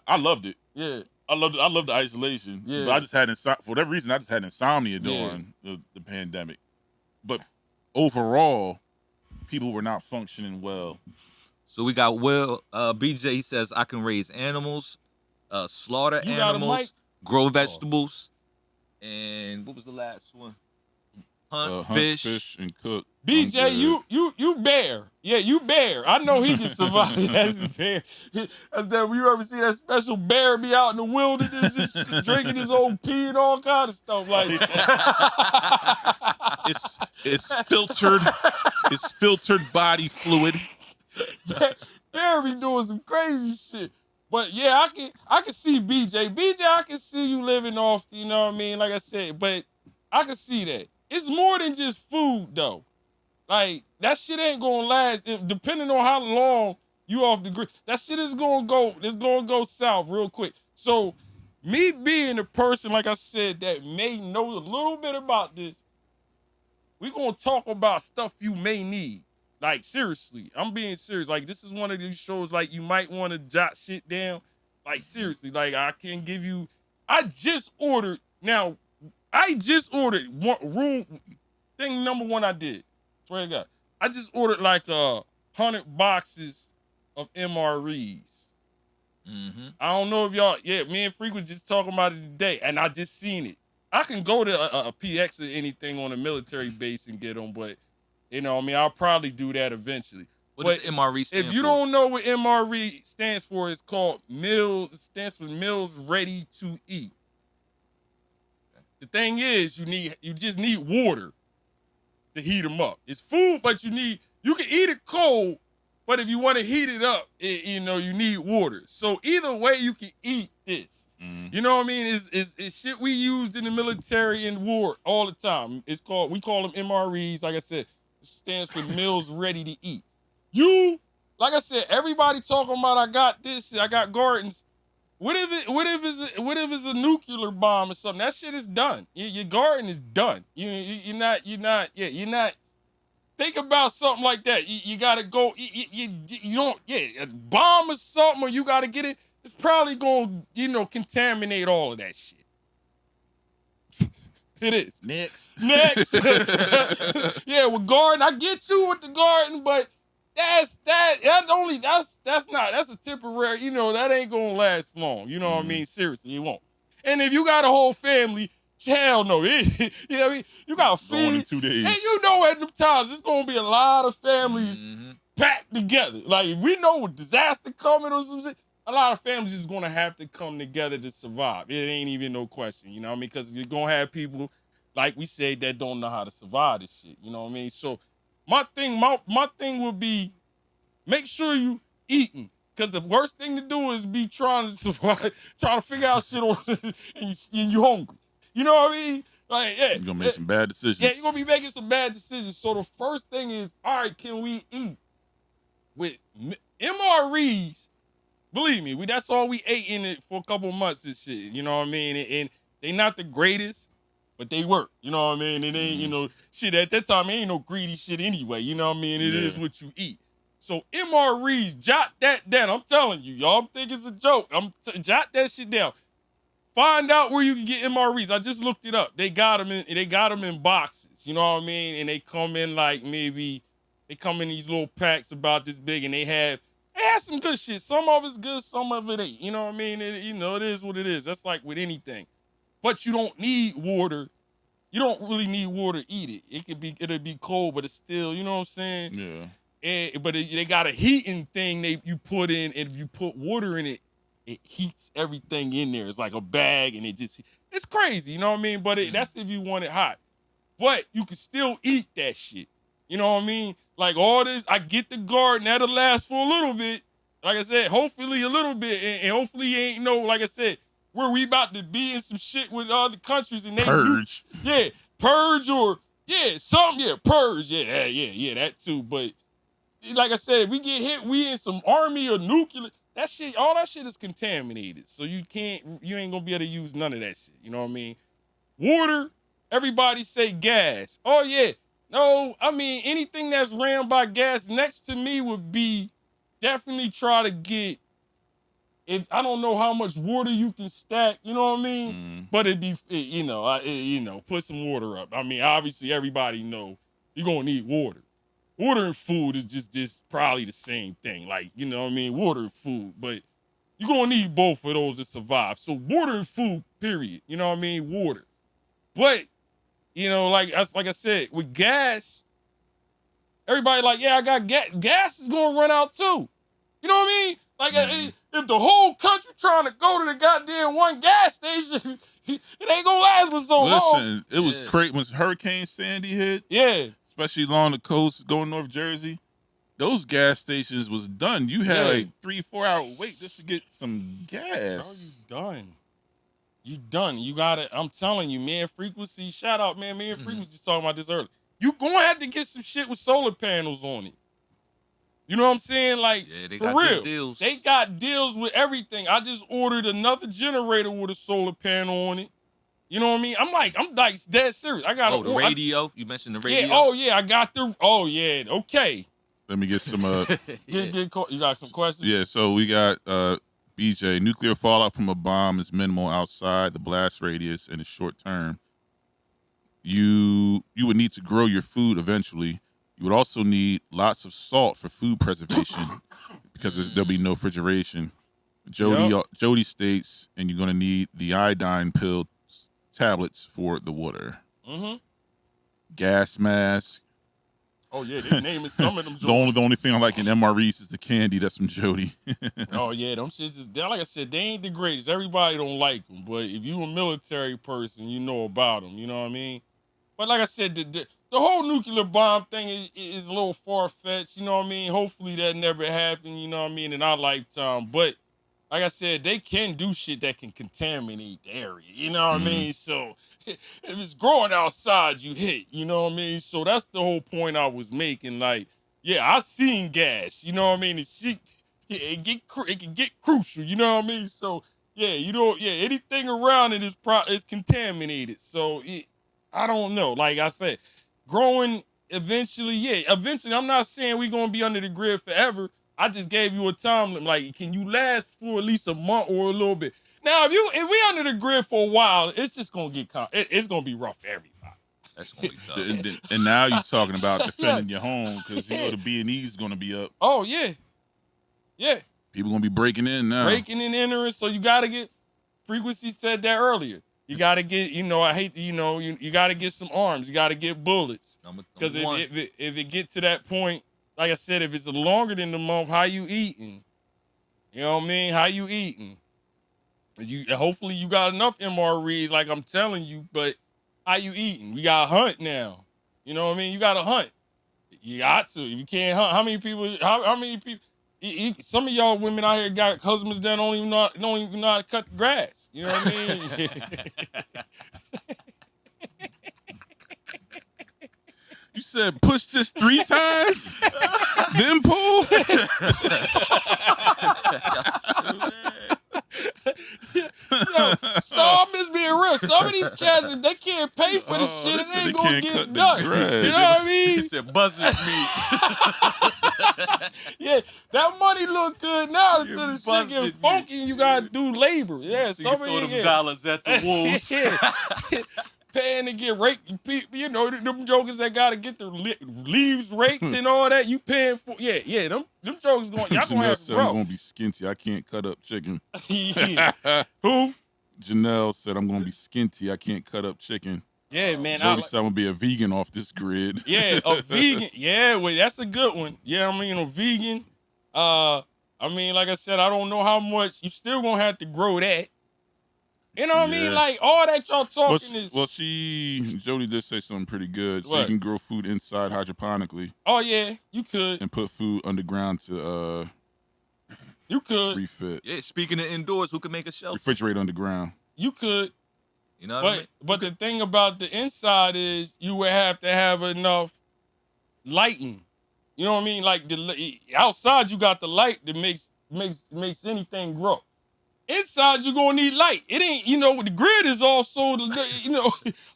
S1: I loved it.
S2: Yeah.
S1: I loved the isolation.
S2: Yeah.
S1: But I just had for whatever reason I just had insomnia during the pandemic. But overall, people were not functioning well.
S3: So we got BJ, he says, I can raise animals, slaughter animals, grow vegetables, and what was the last one? Hunt fish,
S1: and cook.
S2: BJ, you bear. Yeah, you bear. I know he can survive. That's his bear. That's that. You ever see that special bear be out in the wilderness just drinking his old pee and all kind of stuff like
S1: it's filtered. It's filtered body fluid.
S2: Bear be doing some crazy shit. But yeah, I can see BJ. BJ, I can see you living off, you know what I mean? Like I said, but I can see that. It's more than just food, though. Like, that shit ain't gonna last. Depending on how long you off the grid, that shit is gonna go south real quick. So, me being a person, like I said, that may know a little bit about this, we gonna talk about stuff you may need. Like, seriously, I'm being serious. Like, this is one of these shows, like, you might want to jot shit down. Like, seriously, like, I can give you, I just ordered room thing number one I did. Swear to God. I just ordered like 100 boxes of MREs.
S3: Mm-hmm.
S2: I don't know if y'all, me and Freak was just talking about it today, and I just seen it. I can go to a PX or anything on a military base and get them, but, you know what I mean, I'll probably do that eventually.
S3: What does MRE stand for?
S2: If you don't know what MRE stands for, it's called Meals, it stands for Meals Ready to Eat. The thing is, you just need water to heat them up. It's food, but you can eat it cold, But if you want to heat it up, you need water. So either way, you can eat this. You know what I mean? It's shit we used in the military and war all the time. We call them MREs. Like I said, it stands for meals ready to eat. Like I said, everybody talking about I got this, I got gardens. What if it's a nuclear bomb or something? That shit is done. Your garden is done. You're not. Think about something like that. You gotta go. You don't. A bomb or something, or you gotta get it. It's probably gonna contaminate all of that shit. It is.
S1: Next.
S2: Yeah, with garden, I get you with the garden, but that's a temporary, that ain't gonna last long. You know what I mean? Seriously, it won't. And if you got a whole family, hell no. You know what I mean? You got to feed.
S1: In 2 days.
S2: And at them times, it's gonna be a lot of families packed together. Like if we know a disaster coming or something, a lot of families is gonna have to come together to survive. It ain't even no question, you know what I mean? Because you're gonna have people, like we said, that don't know how to survive this shit. You know what I mean? So my thing would be, make sure you eating. Because the worst thing to do is be trying to survive, trying to figure out shit and you hungry. You know what I mean? Like, yeah.
S1: You're gonna make some bad decisions.
S2: Yeah, you're gonna be making some bad decisions. So the first thing is, all right, can we eat? With MREs, believe me, that's all we ate in it for a couple months and shit. You know what I mean? And they not the greatest, but they work. You know what I mean? It ain't, shit, at that time, it ain't no greedy shit anyway. You know what I mean? It is what you eat. So MREs, jot that down. I'm telling you, y'all think it's a joke. Jot that shit down. Find out where you can get MREs. I just looked it up. They got them in boxes. You know what I mean? And they come in they come in these little packs about this big, and they have some good shit. Some of it's good, some of it ain't. You know what I mean? It is what it is. That's like with anything. But you don't need water. You don't really need water to eat it. It'll be cold, but it's still, you know what I'm saying?
S1: Yeah.
S2: But they got a heating thing you put in, and if you put water in it, it heats everything in there. It's like a bag, and it's crazy, you know what I mean? But that's if you want it hot. But you can still eat that shit. You know what I mean? Like all this, I get the garden, that'll last for a little bit. Like I said, hopefully a little bit, and hopefully ain't like I said, where we about to be in some shit with other countries and they
S1: purge.
S2: Purge or purge, that too. But like I said, if we get hit, we in some army or nuclear. All that shit is contaminated. So you ain't gonna be able to use none of that shit. You know what I mean? Water, everybody say gas. Oh yeah. No, I mean, anything that's ran by gas next to me would be definitely try to get, if I don't know how much water you can stack, you know what I mean? But put some water up. I mean, obviously everybody know you're gonna need water. Water and food is just probably the same thing. Like, you know what I mean? Water and food, but you're gonna need both of those to survive. So water and food, period. You know what I mean? Water. But, like I said, with gas, everybody like, yeah, I got gas. Gas is gonna run out too. You know what I mean? Like, if the whole country trying to go to the goddamn one gas station, it ain't gonna last for so long.
S1: Listen, it was crazy when Hurricane Sandy hit.
S2: Yeah.
S1: Especially along the coast, going North Jersey. Those gas stations was done. You had like 3-4 hour wait just to get some gas.
S2: Bro, you done. You done. You got it. I'm telling you, man. Frequency. Shout out, man. Me and Frequency talking about this earlier. You gonna have to get some shit with solar panels on it. You know what I'm saying? Like,
S3: they
S2: for
S3: got
S2: real.
S3: good deals.
S2: They got deals with everything. I just ordered another generator with a solar panel on it. You know what I mean? I'm like dead serious. I got
S3: the radio. You mentioned the radio.
S2: I got okay.
S1: Let me get some
S2: You got some questions?
S1: Yeah, so we got BJ, nuclear fallout from a bomb is minimal outside the blast radius and is short term. You would need to grow your food eventually. You would also need lots of salt for food preservation because there'll be no refrigeration. Jody states, and you're going to need the iodine pill tablets for the water. Gas mask.
S2: Oh yeah, they naming some of them.
S1: The only thing I like in MREs is the candy. That's from Jody.
S2: Oh yeah, them shits is, like I said, they ain't the greatest. Everybody don't like them, but if you a military person, you know about them. You know what I mean? But like I said, the whole nuclear bomb thing is a little far-fetched, you know what I mean? Hopefully that never happened, you know what I mean, in our lifetime. But like I said, they can do shit that can contaminate the area, you know what I mean? So if it's growing outside, you hit, you know what I mean? So that's the whole point I was making. Like, yeah, I seen gas, you know what I mean? It can get crucial, you know what I mean? So yeah, anything around it is contaminated. So I don't know. Like I said, growing eventually. I'm not saying we're gonna be under the grid forever. I just gave you a time limit. Like, can you last for at least a month or a little bit? Now, if we under the grid for a while, it's just gonna get it's gonna be rough for everybody.
S3: That's gonna be tough.
S1: And now you're talking about defending your home because the B&E is gonna be up.
S2: Oh yeah.
S1: People gonna be breaking in now.
S2: Breaking and entering, so you gotta get. Frequency said that earlier. You gotta get, you gotta get some arms. You gotta get bullets. Because if it get to that point, like I said, if it's longer than the month, how you eating? You know what I mean? How you eating? Hopefully you got enough MREs, like I'm telling you. But how you eating? We got to hunt now. You know what I mean? You got to hunt. You got to. If you can't hunt, how many people? How many people? Some of y'all women out here got husbands that don't even know how to cut the grass. You know what I mean?
S1: You said push this 3 times, then pull.
S2: So I'm just being real. Some of these cats, if they can't pay for the shit, it ain't gonna get done. You know what I mean?
S3: He said buzzard meat.
S2: Yeah, that money look good now until the shit get funky and you gotta do labor. Yeah,
S3: so you throw them dollars at the wolves.
S2: Paying to get raked, you know, them jokers that gotta get their leaves raked and all that, you paying for, them jokers going, y'all gonna have to grow.
S1: I'm gonna be skinty, I can't cut up chicken.
S2: Who?
S1: Janelle said I'm gonna be skinty, I can't cut up chicken.
S2: Yeah, man.
S1: Jody said I'm gonna be a vegan off this grid.
S2: Yeah, a vegan. Yeah, well, that's a good one. Yeah, I mean, a vegan. I mean, like I said, I don't know how much, you still gonna have to grow that. You know what I mean? Like, all that y'all talking is...
S1: Well, Jody did say something pretty good. So you can grow food inside hydroponically.
S2: Oh, yeah, you could.
S1: And put food underground to
S2: you could
S1: refit.
S3: Yeah, speaking of indoors, who could make a shelter?
S1: Refrigerate underground.
S2: You could.
S3: You know what I mean?
S2: But the thing about the inside is you would have to have enough lighting. You know what I mean? Like, outside you got the light that makes anything grow. Inside, you're gonna need light. It ain't, the grid is also,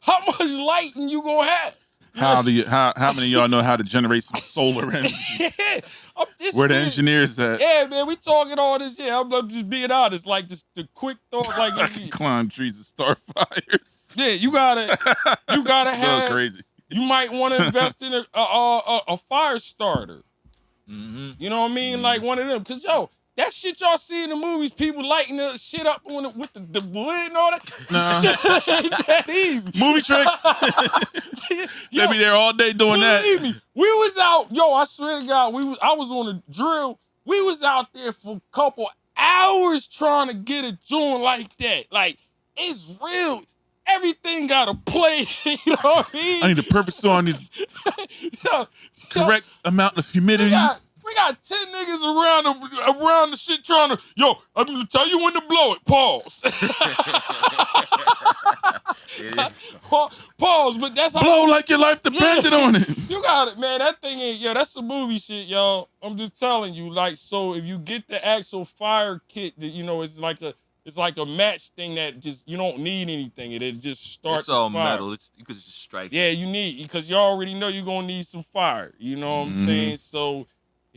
S2: how much lighting you gonna have?
S1: How many of y'all know how to generate some solar energy? Where the engineers at?
S2: Yeah, man, we talking all this. Yeah, I'm just being honest. Like, just the quick thought, like,
S1: I can climb trees and start fires.
S2: Yeah, you gotta have.
S1: Crazy.
S2: You might want to invest in a fire starter.
S3: Mm-hmm.
S2: You know what I mean? Mm-hmm. Like one of them, cause that shit y'all see in the movies, people lighting the shit up with the wood and all that.
S1: Nah.
S2: Shit ain't that easy.
S1: Movie tricks. They be there all day doing that.
S2: Believe me, we was out, I swear to God, I was on a drill. We was out there for a couple hours trying to get a joint like that. Like, it's real. Everything got to play. You know what I mean?
S1: I need the perfect storm. I need correct amount of humidity.
S2: We got 10 niggas around the shit trying to, I'm gonna tell you when to blow it. Pause. Pause, but that's how.
S1: Blow like your life depended on it.
S2: You got it, man. That thing ain't, that's some movie shit, y'all. I'm just telling you, like, so if you get the actual fire kit, that it's like a match thing that just, you don't need anything. It just starts.
S3: It's all metal. You could just strike it.
S2: Yeah, you need, because you already know you're gonna need some fire. You know what I'm saying? So.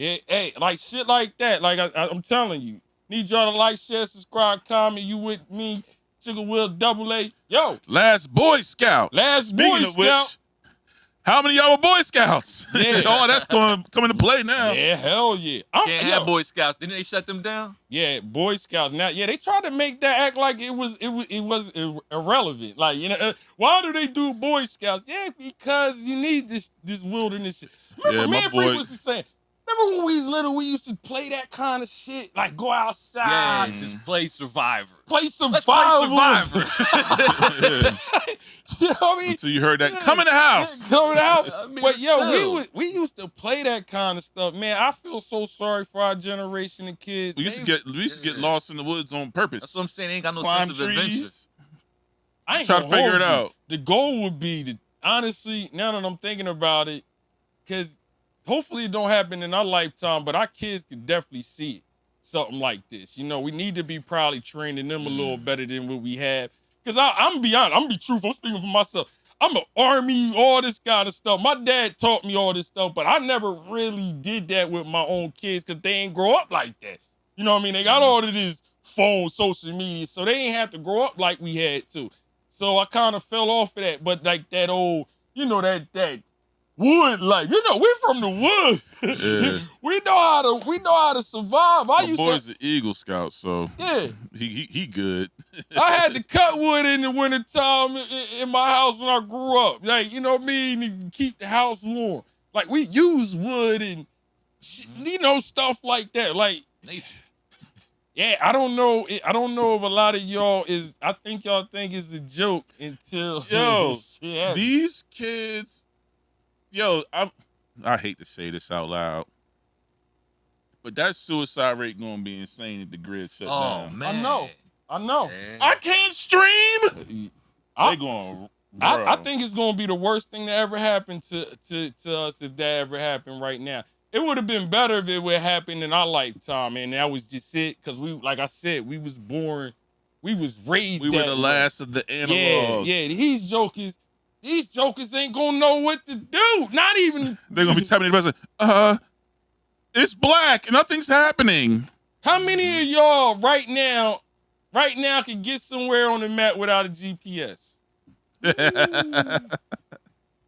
S2: Hey, like shit like that. Like I'm telling you, need y'all to like, share, subscribe, comment. You with me, Sugar Will AA. Yo,
S1: Last Boy Scout.
S2: Speaking of which,
S1: how many of y'all were Boy Scouts?
S2: Yeah.
S1: That's going to come into play now.
S2: Yeah, hell yeah.
S3: Can't have Boy Scouts. Didn't they shut them down?
S2: Yeah, Boy Scouts. Now, they tried to make that act like it was irrelevant. Like, why do they do Boy Scouts? Yeah, because you need this wilderness shit. Remember, me and Frequency saying, Remember when we was little, we used to play that kind of shit? Like, go outside.
S3: Yeah, just play Survivor.
S2: Play Survivor.
S3: Let's play Survivor.
S2: You know what I mean?
S1: Until you heard that, come in the house.
S2: Coming out.
S3: I mean,
S2: But, yo,
S3: still.
S2: we used to play that kind of stuff. Man, I feel so sorry for our generation of kids.
S1: We used to get lost in the woods on purpose.
S3: That's what I'm saying. They ain't got no
S1: Climb
S3: sense of adventure.
S1: trees.
S2: I ain't
S1: Try to
S2: gonna
S1: figure
S2: hold
S1: it
S2: you.
S1: out.
S2: The goal would be to, honestly, now that I'm thinking about it, because hopefully it don't happen in our lifetime, but our kids could definitely see it, something like this. You know, we need to be probably training them a little better than what we have. Because I'm gonna be honest, I'm gonna be truthful, I'm speaking for myself. I'm an army, all this kind of stuff. My dad taught me all this stuff, but I never really did that with my own kids because they ain't grow up like that. You know what I mean? They got all of this phone, social media, so they ain't have to grow up like we had to. So I kind of fell off of that. But like that old, you know, that wood life. You know, we from the woods.
S1: Yeah.
S2: we know how to survive.
S1: My boy's an Eagle Scout, so
S2: yeah.
S1: he good.
S2: I had to cut wood in the wintertime in my house when I grew up. Like, you know what I mean? To keep the house warm. Like, we use wood and, you know, stuff like that. Like, yeah, I don't know if a lot of y'all I think y'all think it's a joke until
S1: Yo,
S2: yeah.
S1: These kids, I hate to say this out loud, but that suicide rate gonna be insane if the grid shut down.
S3: Oh man,
S2: I know.
S3: Man.
S1: I can't stream. They going.
S2: I think it's gonna be the worst thing that ever happened to us if that ever happened right now. It would have been better if it would happen in our lifetime, and that was just it. Cause we, like I said, we was born, we was raised.
S1: We were the last of the analog.
S2: Yeah. These jokers ain't gonna know what to do. Not even.
S1: They're gonna be tapping the best. It's black. Nothing's happening.
S2: How many of y'all right now can get somewhere on the map without a GPS?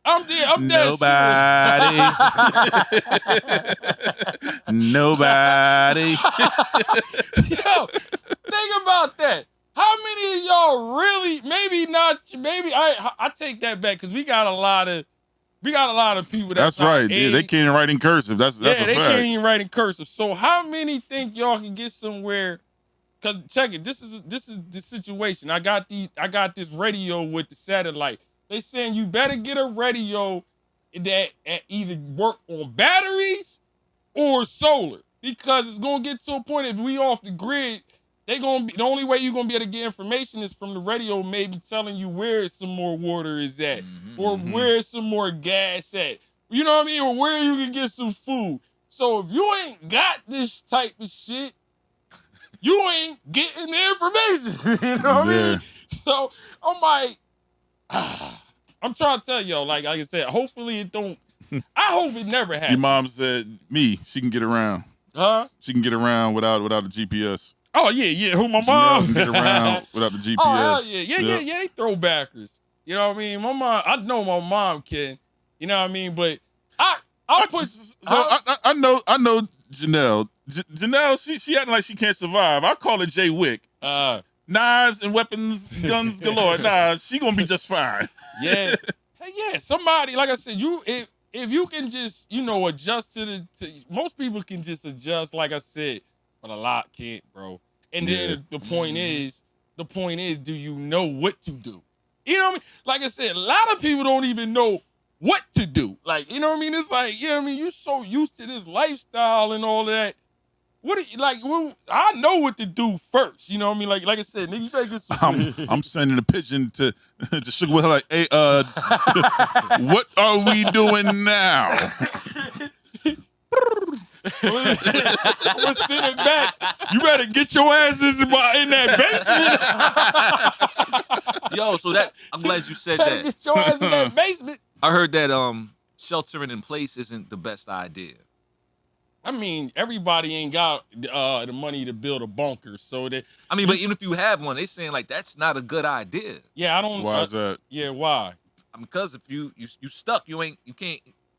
S2: I'm dead.
S1: Nobody. Nobody.
S2: Yo, think about that. How many of y'all really? Maybe not. Maybe I take that back because we got a lot of people.
S1: That's right. Yeah, they can't write in cursive. That's a fact.
S2: They can't even write in cursive. So how many think y'all can get somewhere? Cause check it. This is the situation. I got this radio with the satellite. They saying you better get a radio that either work on batteries or solar, because it's gonna get to a point if we off the grid, the only way you're gonna be able to get information is from the radio, maybe telling you where some more water is at, or where some more gas at. You know what I mean? Or where you can get some food. So if you ain't got this type of shit, you ain't getting the information. You know what I mean? So I'm like, I'm trying to tell y'all, like I said, hopefully it don't. I hope it never happens.
S1: Your mom said, she can get around.
S2: Huh?
S1: She can get around without a GPS.
S2: Oh yeah. Who, my
S1: Janelle
S2: mom?
S1: can get around without the GPS.
S2: Oh hell yeah. They throwbackers. You know what I mean? My mom, I know my mom can. You know what I mean? But I put. So
S1: I know Janelle. Janelle, she acting like she can't survive. I call her Jay Wick. Knives and weapons, guns galore. Nah, she gonna be just fine.
S2: Yeah. Hey, yeah. Somebody, like I said, if you can just, adjust to most people can just adjust, like I said, but a lot can't, bro. And then the point is, do you know what to do? You know what I mean? Like I said, a lot of people don't even know what to do. Like, you know what I mean? It's like, you're so used to this lifestyle and all that. I know what to do first. You know what I mean? Like I said, nigga, you better get some.
S1: I'm sending a pigeon to Sugar with her like, hey, what are we doing now?
S2: I'm gonna send it back. You better get your asses in that basement.
S3: Yo, so I'm glad you said
S2: Better
S3: that.
S2: get your ass in that basement.
S3: I heard that sheltering in place isn't the best idea.
S2: I mean, everybody ain't got the money to build a bunker, so that.
S3: I mean, but even if you have one, they saying like that's not a good idea.
S2: Yeah, I don't.
S1: Why is that?
S2: Yeah, why?
S3: Because if you stuck, you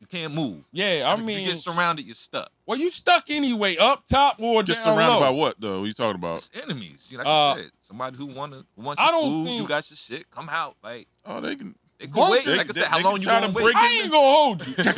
S3: can't move.
S2: Yeah, I
S3: If
S2: mean,
S3: you get surrounded, you're stuck.
S2: Well, you stuck anyway, up top or
S1: Just
S2: down
S1: surrounded
S2: low.
S1: by what though? What are you talking about?
S3: It's enemies. You know, like you said, somebody who wants your
S2: I don't
S3: food,
S2: think-
S3: you got your shit, come out. Like,
S1: Oh, they can.
S3: It could wait. Like I said, how long you gonna wait?
S2: I ain't gonna hold you. I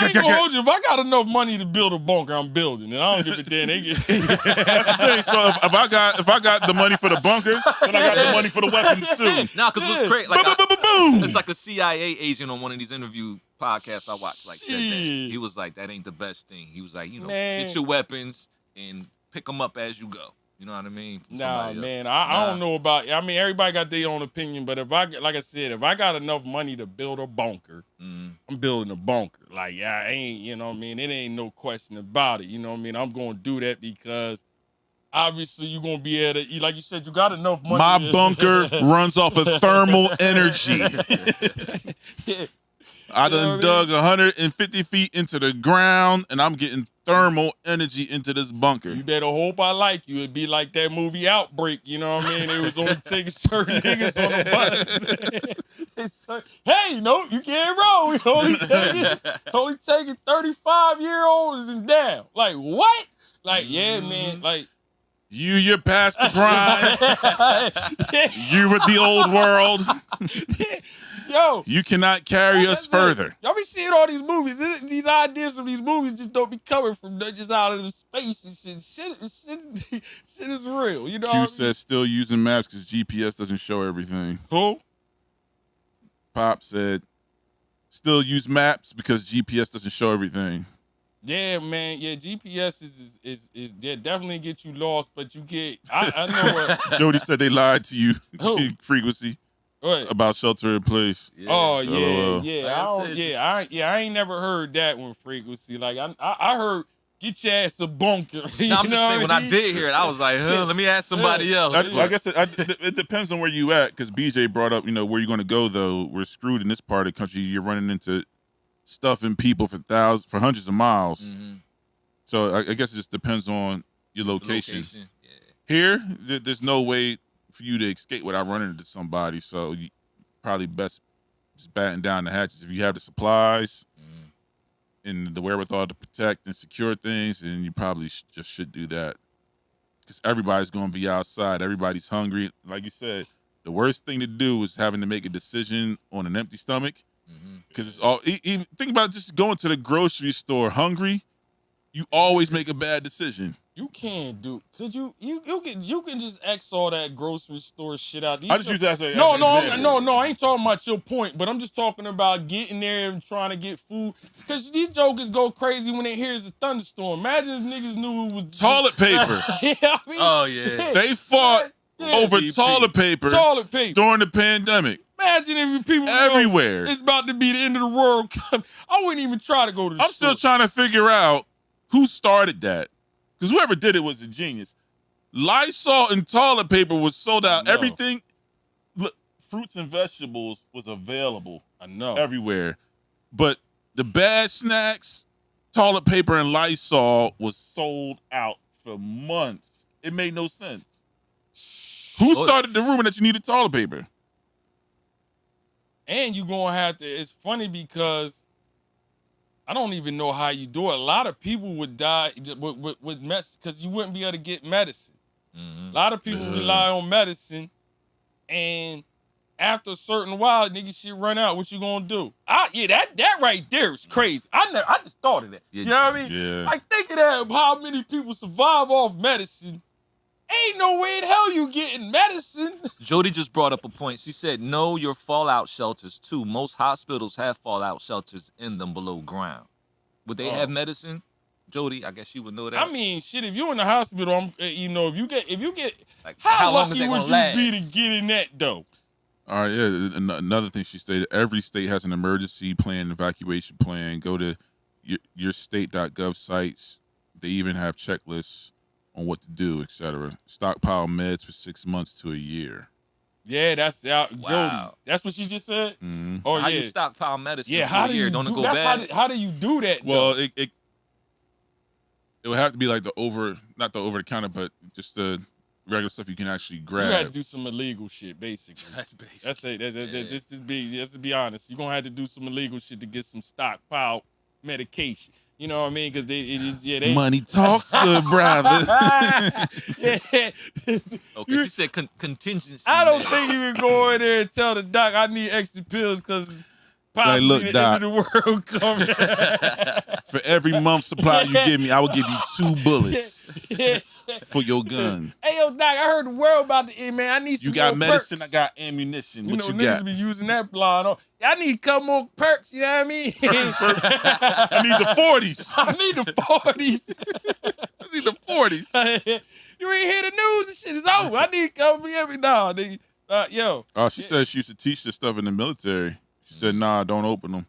S2: ain't gonna hold you. If I got enough money to build a bunker, I'm building it. I don't give a damn.
S1: That's the thing. So if I got the money for the bunker, then I got the money for the weapons too.
S3: Nah, because what's crazy? Like,
S1: boom.
S3: It's like a CIA agent on one of these interview podcasts I watched. Like said that he was like, that ain't the best thing. He was like, get your weapons and pick them up as you go. You know what I mean?
S2: Nah, man, I don't know about. I mean, everybody got their own opinion, but like I said, if I got enough money to build a bunker, I'm building a bunker. Like, I ain't, you know what I mean? It ain't no question about it. You know what I mean? I'm gonna do that because obviously you're gonna be able to, like you said, you got enough money.
S1: My bunker runs off of thermal energy. I done dug 150 feet into the ground, and I'm getting thermal energy into this bunker.
S2: You better hope I like you. It'd be like that movie Outbreak, you know what I mean? They was only taking certain niggas on the bus. Hey, no, you can't roll. You only taking 35-year-olds and down. Like, what? Like, yeah, man, like.
S1: You're past the prime. You with the old world.
S2: Yo,
S1: you cannot carry us further.
S2: Y'all be seeing all these movies. These ideas from these movies just don't be coming from just out of the space and shit. Shit is real. You know.
S1: Q says still using maps because GPS doesn't show everything.
S2: Who?
S1: Pop said still use maps because GPS doesn't show everything.
S2: Yeah, man. Yeah, GPS is definitely get you lost, but you get. I know what.
S1: Jody said they lied to you. Frequency.
S2: What?
S1: About shelter in place.
S2: Yeah. Oh yeah. I ain't never heard that one, Frequency. Like I heard get your ass a bunker.
S3: No, I'm just saying when I did hear it, I was like, let me ask somebody else.
S1: I guess it depends on where you at, because BJ brought up, where you're going to go though. We're screwed in this part of the country. You're running into stuff and people for hundreds of miles. Mm-hmm. So I guess it just depends on your location. Yeah. Here, there's no way for you to escape without running into somebody. So you probably best just batten down the hatches. If you have the supplies and the wherewithal to protect and secure things, and you probably just should do that. Because everybody's going to be outside. Everybody's hungry. Like you said, the worst thing to do is having to make a decision on an empty stomach. Because it's all, even think about just going to the grocery store hungry. You always make a bad decision.
S2: You can't do, cause you can just X all that grocery store shit out.
S1: I just use that as an
S2: example. No, I ain't talking about your point, but I'm just talking about getting there and trying to get food. Cause these jokers go crazy when they hear it's a thunderstorm. Imagine if niggas knew it was
S1: toilet paper.
S3: Oh yeah.
S1: They fought over toilet paper during the pandemic.
S2: Imagine if people
S1: everywhere.
S2: It's about to be the end of the world. I wouldn't even try to go to the store.
S1: I'm still trying to figure out who started that. Because whoever did it was a genius. Lysol and toilet paper was sold out. No. Everything, look, fruits and vegetables was available.
S2: I know.
S1: Everywhere. But the bad snacks, toilet paper, and Lysol was sold out for months. It made no sense. Who started the rumor that you needed toilet paper?
S2: And you're going to have to, it's funny because I don't even know how you do it. A lot of people would die with mess because you wouldn't be able to get medicine. Mm-hmm. A lot of people rely on medicine, and after a certain while, nigga, shit run out. What you gonna do? That right there is crazy. I just thought of that. You know what I mean?
S1: Yeah.
S2: Like, think of that, how many people survive off medicine. Ain't no way in hell you getting medicine.
S3: Jody just brought up a point. She said, know your fallout shelters, too. Most hospitals have fallout shelters in them below ground. Would they have medicine? Jody, I guess you would know that.
S2: I mean, shit, if you're in the hospital, if you get, like, how lucky would you be to get in that, though?
S1: All right, yeah. Another thing she stated, every state has an emergency plan, evacuation plan. Go to your state.gov sites. They even have checklists on what to do, etc. Stockpile meds for 6 months to a year.
S2: Yeah, that's out. Wow. Jody. That's what she just said?
S1: Mm-hmm.
S3: Oh, how you stockpile medicine for a year? Don't it go bad?
S2: How do you do that?
S1: Well, it would have to be like not the over-the-counter, but just the regular stuff you can actually grab.
S2: You got to do some illegal shit, basically.
S3: That's basic.
S2: That's it. Just to be honest, you're going to have to do some illegal shit to get some stockpile medication. You know what I mean? Because they
S1: money talks, good brother.
S2: yeah.
S3: Okay, she said contingency.
S2: I don't
S3: man.
S2: think you can go in there and tell the doc I need extra pills because possibly
S1: look,
S2: the
S1: doc,
S2: end of the world coming.
S1: For every month supply you give me, I will give you 2 bullets for your gun.
S2: Hey, yo, doc, I heard the world about the end, man. I need some
S1: You got
S2: more
S1: medicine,
S2: perks.
S1: I got ammunition.
S2: You
S1: What
S2: know,
S1: you
S2: niggas
S1: got?
S2: be using that blind. Oh, I need a couple more perks, you know what I mean?
S1: I need the 40s.
S2: I need the 40s.
S1: I need the 40s.
S2: You ain't hear the news, this shit is over. I need to come every now, nigga. Yo.
S1: Oh, she said she used to teach this stuff in the military. She said, nah, don't open them.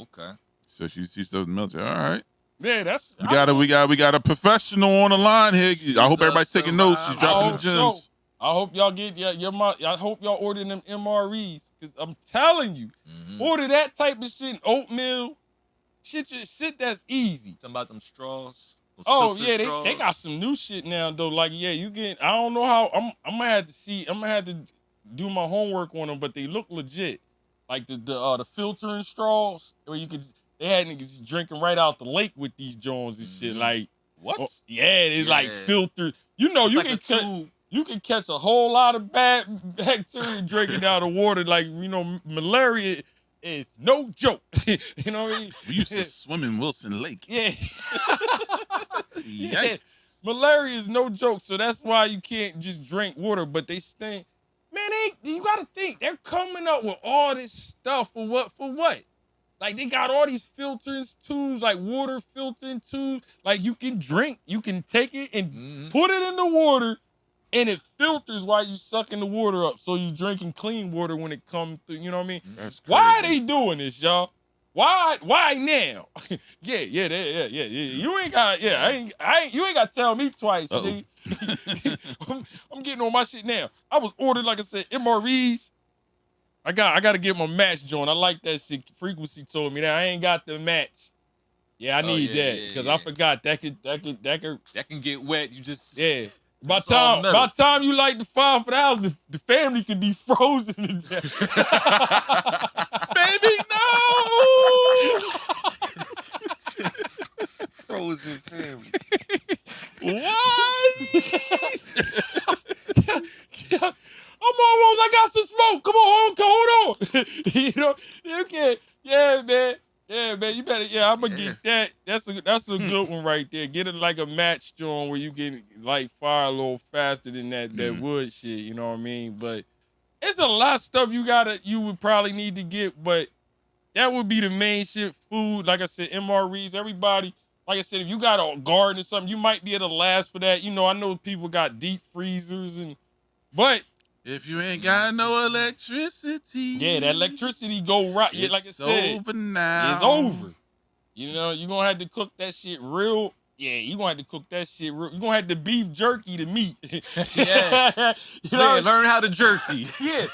S3: Okay.
S1: So she used to teach stuff in the military. All right.
S2: Yeah, that's
S1: We got a professional on the line here. I hope everybody's taking notes. She's dropping the gems.
S2: I hope y'all get I hope y'all order them MREs. Cause I'm telling you, order that type of shit, oatmeal, shit that's easy.
S3: Talking about them straws.
S2: Oh yeah, they got some new shit now though. Like you get. I don't know how. I'm gonna have to see. I'm gonna have to do my homework on them, but they look legit. Like the filtering straws where you could. They had niggas drinking right out the lake with these Jones and shit. Like
S1: what?
S2: Oh, yeah, it's like filtered. You know,
S3: it's
S2: you can catch a whole lot of bad bacteria drinking out of water. Like malaria is no joke. You know what I mean?
S1: We used to swim in Wilson Lake.
S2: Yeah.
S1: Yikes.
S2: Malaria is no joke, so that's why you can't just drink water. But they stink. Man, you gotta think they're coming up with all this stuff for what? For what? Like they got all these filters tubes, like water filtering tubes. Like you can drink, you can take it and put it in the water, and it filters while you sucking the water up. So you drinking clean water when it comes through. You know what I mean?
S1: That's crazy.
S2: Why are they doing this, y'all? Why now? Yeah. You ain't got. Yeah, I ain't. You ain't got to tell me twice. Nigga. I'm getting on my shit now. I was ordered, like I said, MREs. I got to get my match joint. I like that shit. Frequency told me that I ain't got the match. Yeah, I need that because I forgot that
S3: can get wet. You just
S2: By time you light the fire for the house, the family could be frozen to death.
S1: Baby, no!
S3: Frozen family.
S1: What?
S2: I'm almost. I got some smoke. Come on, hold on. You know, you can't. Yeah, man. You better. Yeah, I'm gonna get that. That's a good one right there. Get it like a match joint where you can light fire a little faster than that wood shit. You know what I mean? But it's a lot of stuff you would probably need to get. But that would be the main shit. Food, like I said, MREs. Everybody. Like I said, if you got a garden or something, you might be able to last for that. You know, I know people got deep freezers but.
S1: If you ain't got no electricity.
S2: Yeah, that electricity go right. Yeah, like I said.
S1: It's over now.
S2: It's over. You know, you're going to have to cook that shit real. Yeah, you're going to have to cook that shit real. You're going to have to beef jerky the meat.
S3: Yeah. You know, learn how to jerky.
S2: Yeah.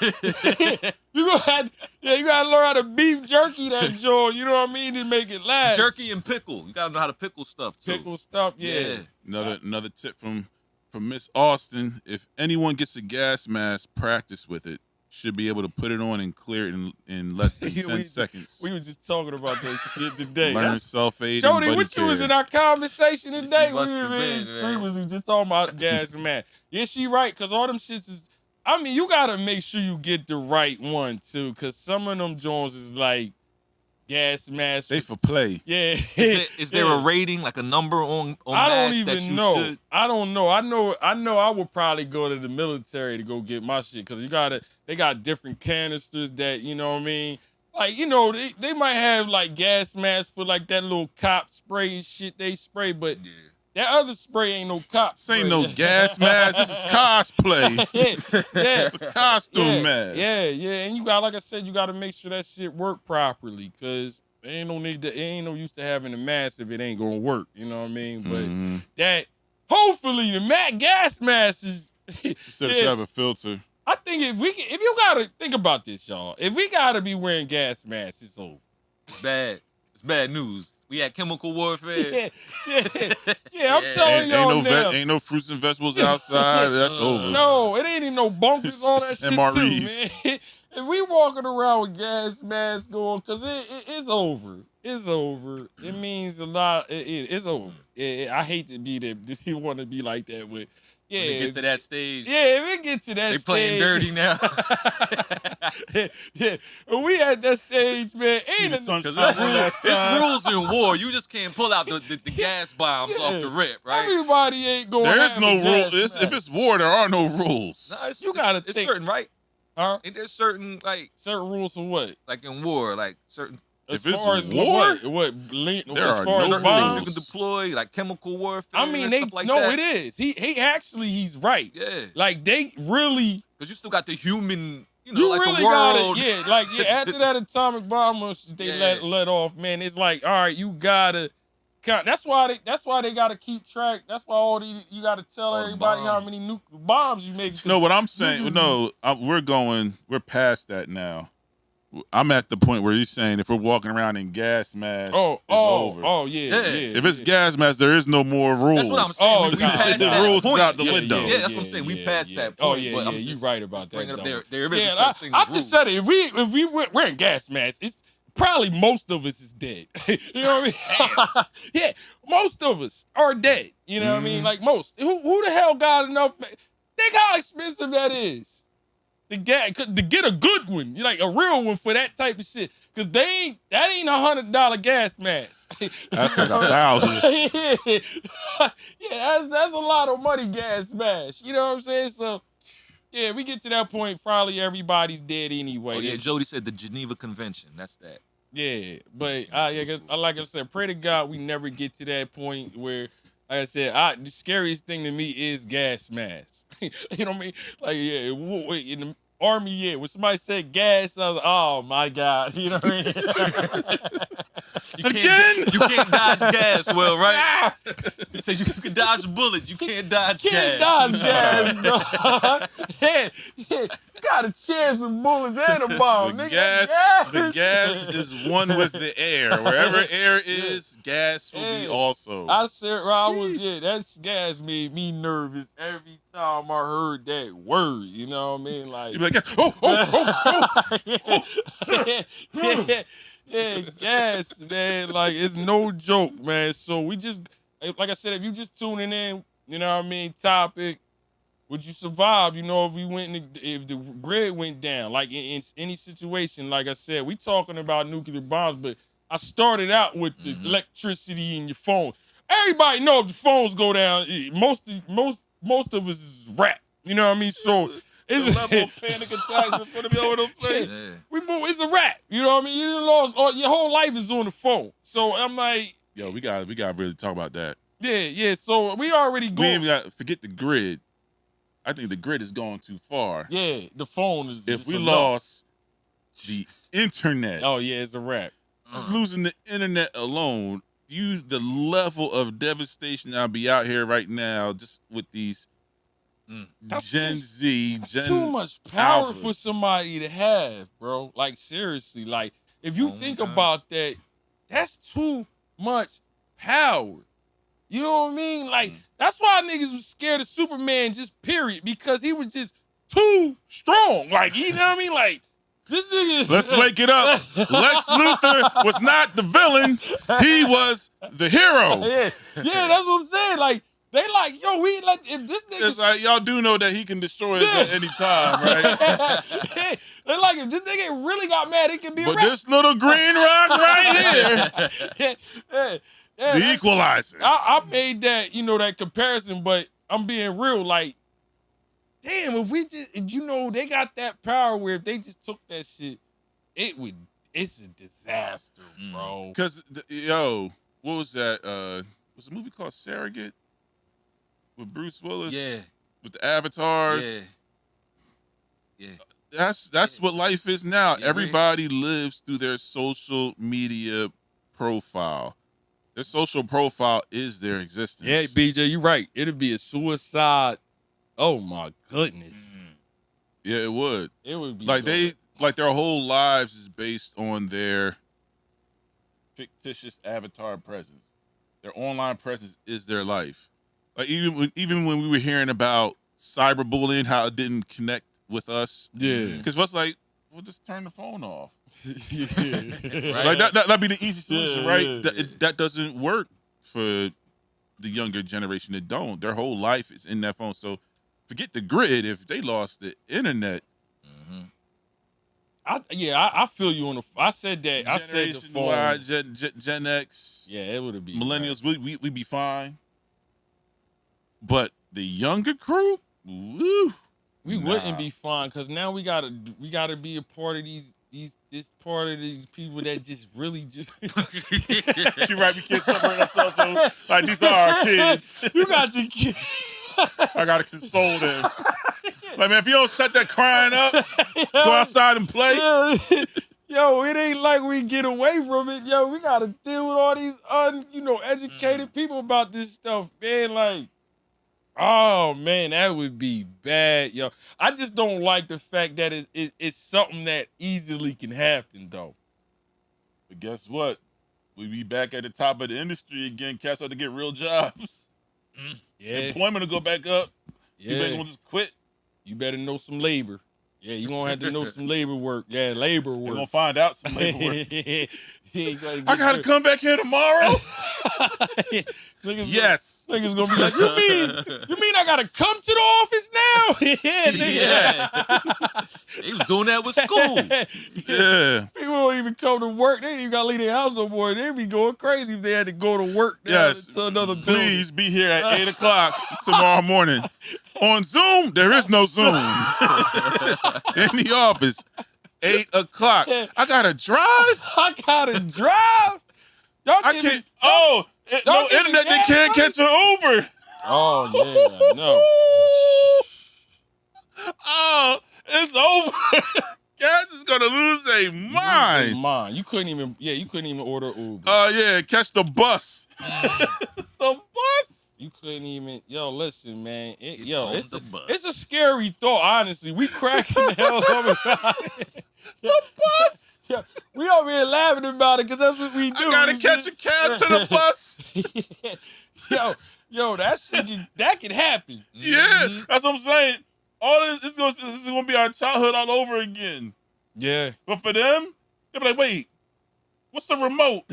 S2: You got to learn how to beef jerky that joint. You know what I mean? To make it last.
S3: Jerky and pickle. You got to know how to pickle stuff, too.
S2: Pickle stuff, yeah.
S1: Another tip from Miss Austin, if anyone gets a gas mask, practice with it. Should be able to put it on and clear it in less than 10 seconds.
S2: We were just talking about that shit today.
S1: Learn self-aid
S2: Jody,
S1: and
S2: what
S1: care.
S2: you was in our conversation today?
S3: We
S2: was just talking about gas mask. Yeah, she right, because all them shits is, I mean, you got to make sure you get the right one, too, because some of them Jones is like, gas mask.
S1: They for play.
S2: Yeah.
S3: Is there a rating, like a number on
S2: I don't
S3: masks that
S2: even
S3: you
S2: know.
S3: should?
S2: I don't know. I know I would probably go to the military to go get my shit because they got different canisters that, you know what I mean? Like, you know, they might have like gas masks for like that little cop spray and shit they spray, but that other spray ain't no cop
S1: This
S2: spray.
S1: ain't no gas mask. This is cosplay.
S2: Yeah.
S1: It's a costume mask.
S2: Yeah. And you got, like I said, you got to make sure that shit work properly because there ain't no use to having a mask if it ain't gonna work. You know what I mean? But that hopefully the gas mask is.
S1: She said she have a filter.
S2: I think if you gotta think about this, y'all. If we gotta be wearing gas masks, it's over.
S3: It's bad. It's bad news. We had chemical warfare.
S2: Yeah. I'm telling y'all now.
S1: Ain't no fruits and vegetables outside. That's over.
S2: No, it ain't even no bunkers. All that shit
S1: MREs.
S2: too, man. If we walking around with gas masks going, cause it's over. It's over. It means a lot. It's over. I hate to be there. If you want to be like that, but yeah,
S3: When it gets to that stage,
S2: yeah, if it get to that
S3: they
S2: stage,
S3: playing dirty now.
S2: yeah, when we at that stage, man, ain't
S3: Because it's rules in war. You just can't pull out the gas bombs off the rip, right?
S2: Everybody ain't going.
S1: There's no rule. If it's war, there are no rules.
S3: Nah,
S2: You gotta
S3: it's
S2: think.
S3: certain, right?
S2: Huh?
S3: Ain't there certain
S2: certain rules for what?
S3: like in war, like certain
S2: As
S1: If it's
S2: far as
S1: war,
S2: there
S1: are
S2: as far
S1: no
S2: as bombs,
S3: you can deploy, like chemical warfare.
S2: I mean,
S3: stuff like that.
S2: it is. He's right.
S3: Yeah,
S2: Like they really,
S3: because you still got the human,
S2: you
S3: like
S2: really
S3: the world.
S2: got it. After that atomic bomb they let off, man, it's like, all right, you gotta. That's why they gotta keep track. That's why you gotta tell everybody how many nuclear bombs you make.
S1: No, what I'm saying, we're past that now. I'm at the point where he's saying if we're walking around in gas masks, it's over.
S2: Oh yeah.
S1: If it's gas masks, there is no more rules.
S3: That's what I'm saying. We passed
S1: the
S3: that
S1: rules
S3: point.
S1: is out the window.
S3: Yeah, that's what I'm saying. We passed that point.
S2: Oh yeah,
S3: but
S2: yeah,
S3: I'm
S2: you're
S3: just
S2: right about that.
S3: bringing up
S2: Though.
S3: there is such thing as
S2: I just said it. If we we're in gas masks, it's probably most of us is dead. You know what I mean? Yeah, most of us are dead. You know what I mean? Like most. Who the hell got enough? Think how expensive that is. To get a good one, like a real one for that type of shit, because that ain't $100 gas mask.
S1: That's like 1,000.
S2: yeah, that's a lot of money, gas mask. You know what I'm saying? So, yeah, we get to that point, probably everybody's dead anyway.
S3: Oh yeah, Jody said the Geneva Convention. That's that.
S2: Yeah, but like I said, pray to God we never get to that point where, like I said, the scariest thing to me is gas masks. You know what I mean? Like, yeah, in the Army, yeah, when somebody said gas, I was like, oh my God. You know what I mean?
S3: You can't dodge gas well, right? He said you can dodge bullets, you can't dodge gas.
S2: Can't dodge gas, no. Yeah, you got a chance of bullets and a bomb,
S1: The
S2: nigga.
S1: gas is one with the air. Wherever air is, gas will be also.
S2: I said, that gas made me nervous every time I heard that word. You know what I mean? Like,
S1: You'd be like,
S2: yeah, gas, man. Like, it's no joke, man. So we just, like I said, if you just tuning in, you know what I mean, topic, would you survive? You know, if the grid went down, like in any situation, like I said, we talking about nuclear bombs, but I started out with the electricity in your phone. Everybody know if the phones go down, most of us is rap. You know what I mean? So it's
S1: the level of panic attacks is gonna be over the place.
S2: Yeah. It's a rap. You know what I mean? You done lost your whole life is on the phone. So I'm like,
S1: yo, we got to really talk about that.
S2: Yeah. So we already go.
S1: We even got forget the grid. I think the grid is going too far.
S2: Yeah, the phone is.
S1: If we lost the internet,
S2: oh yeah, it's a wrap.
S1: Just losing the internet alone, the level of devastation that'll be out here right now, just with these Gen Z,
S2: too much power for somebody to have, bro. Like seriously, like if you think about that, that's too much power. You know what I mean? Like that's why niggas was scared of Superman, just period, because he was just too strong. Like you know what I mean? Like this nigga.
S1: Let's wake it up. Lex Luthor was not the villain; he was the hero.
S2: Yeah, that's what I'm saying. Like. They like, yo, if this nigga.
S1: It's like, y'all do know that he can destroy us at any time, right?
S2: They like, if this nigga really got mad, it can be
S1: But this little green rock right here, the equalizer.
S2: I made that, that comparison, but I'm being real. Like, damn, if they got that power where if they just took that shit, it's a disaster, bro.
S1: Because, what was that? Was the movie called Surrogate? With Bruce Willis, with the avatars, that's what life is now. Everybody lives through their social media profile. Their social profile is their existence.
S2: Yeah, BJ, you're right. It'd be a suicide. Oh my goodness.
S1: Yeah, it would.
S2: It would be
S1: like their whole lives is based on their fictitious avatar presence. Their online presence is their life. Like even when we were hearing about cyberbullying, how it didn't connect with us.
S2: Yeah.
S1: Because what's like, well, just turn the phone off.
S2: Right.
S1: Like that'd be the easy solution, right?
S2: Yeah.
S1: That doesn't work for the younger generation. That don't. Their whole life is in that phone. So forget the grid. If they lost the internet,
S2: I feel you on the. I said that. I said the
S1: Generation
S2: phone.
S1: Y, Gen X,
S2: Yeah, it would be
S1: millennials. We be fine. But the younger crew, woo,
S2: we wouldn't be fine because now we gotta be a part of this part of these people that just really just.
S1: She right. We can't separate ourselves. So, like these are our kids.
S2: You got your kids.
S1: I gotta console them. Like, man, if you don't shut that crying up, go outside and play.
S2: Yo, it ain't like we get away from it. Yo, we gotta deal with all these educated people about this stuff, man. Like, oh man, that would be bad, yo. I just don't like the fact that it's something that easily can happen, though.
S1: But guess what? We be back at the top of the industry again. Cats have to get real jobs.
S2: Yeah,
S1: Employment will go back up.
S2: yeah.
S1: You ain't gonna just quit.
S2: You better know some labor. Yeah, you gonna have to know some labor work. Yeah, labor
S1: We're
S2: work.
S1: gonna find out some labor work.
S2: I
S1: I gotta come back here tomorrow. Yes.
S2: Niggas gonna be like, you mean I gotta come to the office now? Yeah, nigga.
S3: Yes. They was doing that with school.
S1: Yeah.
S2: People don't even come to work. They ain't even gotta leave their house no more. They'd be going crazy if they had to go to work
S1: Yes.
S2: to another building.
S1: Please be here at 8:00 tomorrow morning. On Zoom, there is no Zoom. In the office, 8:00. I gotta drive.
S2: I gotta drive. Y'all
S1: I can't. Oh, no
S2: give me
S1: internet. They
S2: gas
S1: can't
S2: money?
S1: catch an Uber.
S2: Oh yeah, no.
S1: Oh, it's over. Gas is gonna lose their mind.
S2: Mine. You couldn't even order Uber.
S1: Yeah, catch the bus. The bus.
S2: You couldn't even. Yo, listen, man.
S3: The
S2: It's a scary thought. Honestly, we cracking the hell up about it.
S1: The bus.
S2: Yeah, we over here laughing about it because that's what we do.
S1: I gotta catch a cab to the bus.
S2: Yo, that could happen.
S1: Yeah, that's what I'm saying. All this is gonna be our childhood all over again.
S2: Yeah.
S1: But for them, they'll be like, wait, what's the remote?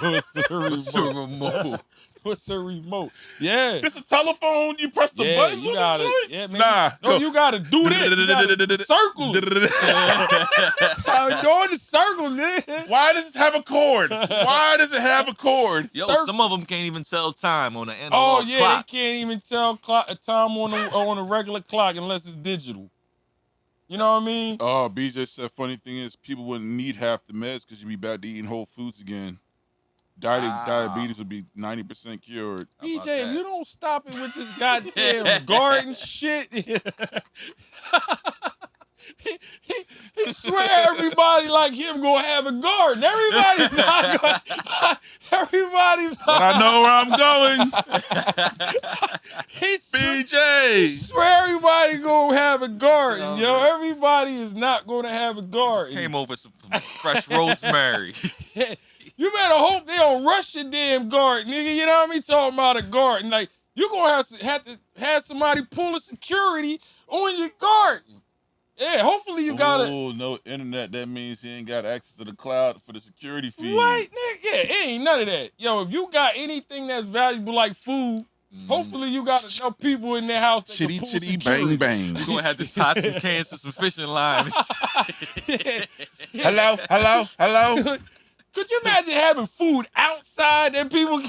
S2: What's the remote? What's a remote? Yeah.
S1: This a telephone? You press the buttons
S2: you
S1: on
S2: gotta,
S1: this joint?
S2: yeah, man.
S1: Nah.
S2: No, you gotta do this. You gotta circle it. Go in the circle, nigga.
S1: Why does it have a cord? Why does it have a cord?
S3: Yo,
S2: Circle.
S3: some of them can't even tell time on the analog
S2: Oh yeah,
S3: clock.
S2: they can't even tell time on a regular clock unless it's digital. You know what I mean?
S1: Oh, BJ said funny thing is people wouldn't need half the meds because you'd be back to eating whole foods again. Diabetes would be 90% cured.
S2: BJ,
S3: that?
S2: if you don't stop it with this goddamn garden shit, he swear everybody like him gonna have a garden. Everybody's not gonna. Everybody's not.
S1: But I know where I'm going.
S2: He
S1: BJ.
S2: swear everybody gonna have a garden, yo. Everybody is not gonna have a garden.
S3: Came over some fresh rosemary.
S2: You better hope they don't rush your damn garden, nigga. You know what I mean? Talking about a garden. Like, you're going to have to have somebody pull a security on your garden. Yeah, hopefully you got
S1: Oh, no internet. That means he ain't got access to the cloud for the security feed.
S2: What, nigga? Yeah, it ain't none of that. Yo, if you got anything that's valuable like food, hopefully you got enough people in their house that
S1: Chitty,
S2: can pull
S1: chitty,
S2: security.
S1: bang, bang.
S3: You're going to have to tie some cans to some fishing line.
S1: Hello, hello, hello.
S2: Could you imagine having food outside that people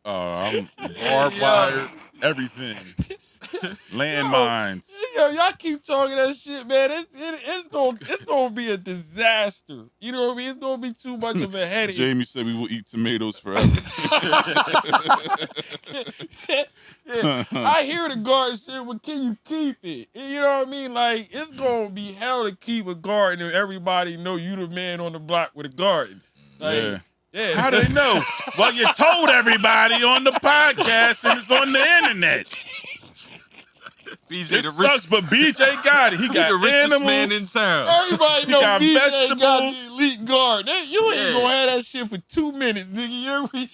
S1: I'm barbed wire, everything. Landmines.
S2: Yo, y'all keep talking that shit, man. It's gonna be a disaster. You know what I mean? It's gonna be too much of a headache.
S1: Jamie said we will eat tomatoes forever.
S2: Yeah, I hear the garden shit, but can you keep it? You know what I mean? Like, it's gonna be hell to keep a garden if everybody know you the man on the block with a garden. Like, yeah.
S1: How do they know? Well, you told everybody on the podcast and it's on the internet.
S3: BJ
S1: It
S3: the
S1: sucks, but BJ got it. He got
S3: the richest
S1: animals.
S3: man in town.
S2: Everybody know
S1: got
S2: BJ got
S1: vegetables.
S2: the elite guard. You ain't
S3: Yeah.
S2: gonna have that shit for 2 minutes, nigga.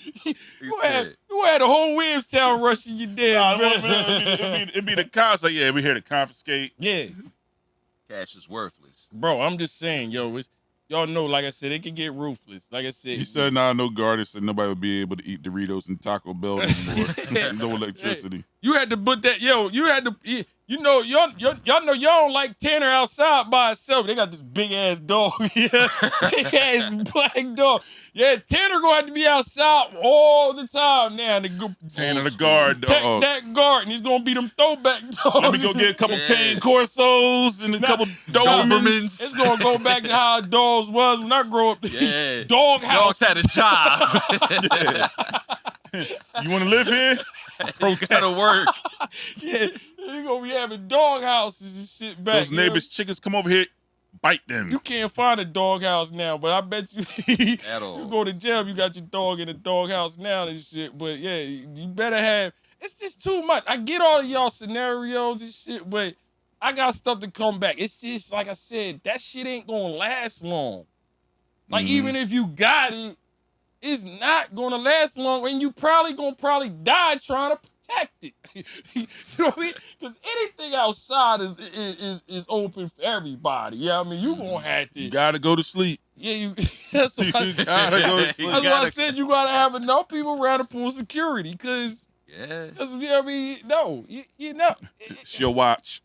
S2: You
S3: said.
S2: had the whole Williamstown rushing you
S1: Nah,
S2: dead,
S1: it'd be the cops like, yeah, we're here to confiscate.
S2: Yeah.
S3: Cash is worthless.
S2: Bro, I'm just saying, yo, y'all know, like I said, it can get ruthless. Like I said,
S1: He said, nah, no guards, said nobody would be able to eat Doritos and Taco Bell anymore. No electricity.
S2: you had to put that, you had to, you know, y'all know y'all don't like Tanner outside by himself. They got this big ass dog, big ass black dog. Yeah, Tanner gonna have to be outside all the time now.
S1: Tanner the guard dog.
S2: Take that guard, and he's gonna be them throwback dogs.
S1: Let me go get a couple Cane Corsos and a couple Dobermans.
S2: It's gonna go back to how dogs was when I grew up.
S3: Yeah.
S2: Dogs
S3: had a job.
S1: You want to live here?
S3: You gotta work.
S2: Yeah, you gonna be having dog houses and shit back.
S1: Those neighbors' chickens come over here, bite them.
S2: You can't find a dog house now, but I bet you
S3: At all.
S2: you go to jail, you got your dog in a dog house now and shit. But yeah, you better have. It's just too much. I get all of y'all scenarios and shit, but I got stuff to come back. It's just like I said, that shit ain't gonna last long. Like even if you got it, it's not gonna last long, and you probably gonna die trying to protect it. You know what I mean? Because anything outside is open for everybody. Yeah, I mean you gonna have to.
S1: You gotta go to sleep.
S2: Yeah, that's what
S1: You gotta go to sleep.
S2: that's why I said you gotta have enough people around to pull security. Because you know what I mean? No, you know.
S1: She'll watch.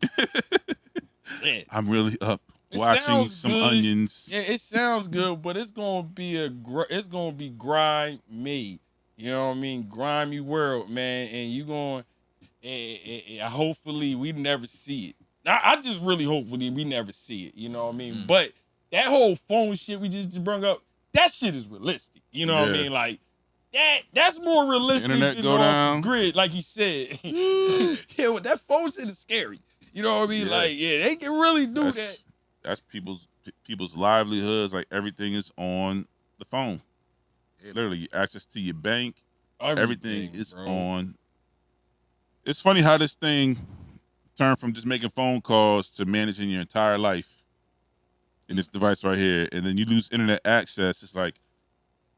S2: Yeah.
S1: I'm really up.
S2: It
S1: Watching
S2: sounds
S1: some
S2: good.
S1: onions.
S2: Yeah, it sounds good, but it's gonna be grimy. You know what I mean? Grimy world, man. And you going and hopefully we never see it. I just really hopefully we never see it. You know what I mean? But that whole phone shit we just brought up, that shit is realistic. You know what I mean? Like that's more realistic
S1: Internet
S2: than
S1: go
S2: off
S1: down.
S2: the grid, like he said. Yeah, well, that phone shit is scary. You know what I mean?
S1: Yeah.
S2: Like, yeah, they can really do that.
S1: That's people's livelihoods. Like everything is on the phone. Literally, access to your bank, everything is on. It's funny how this thing turned from just making phone calls to managing your entire life in this device right here, and then you lose internet access. It's like,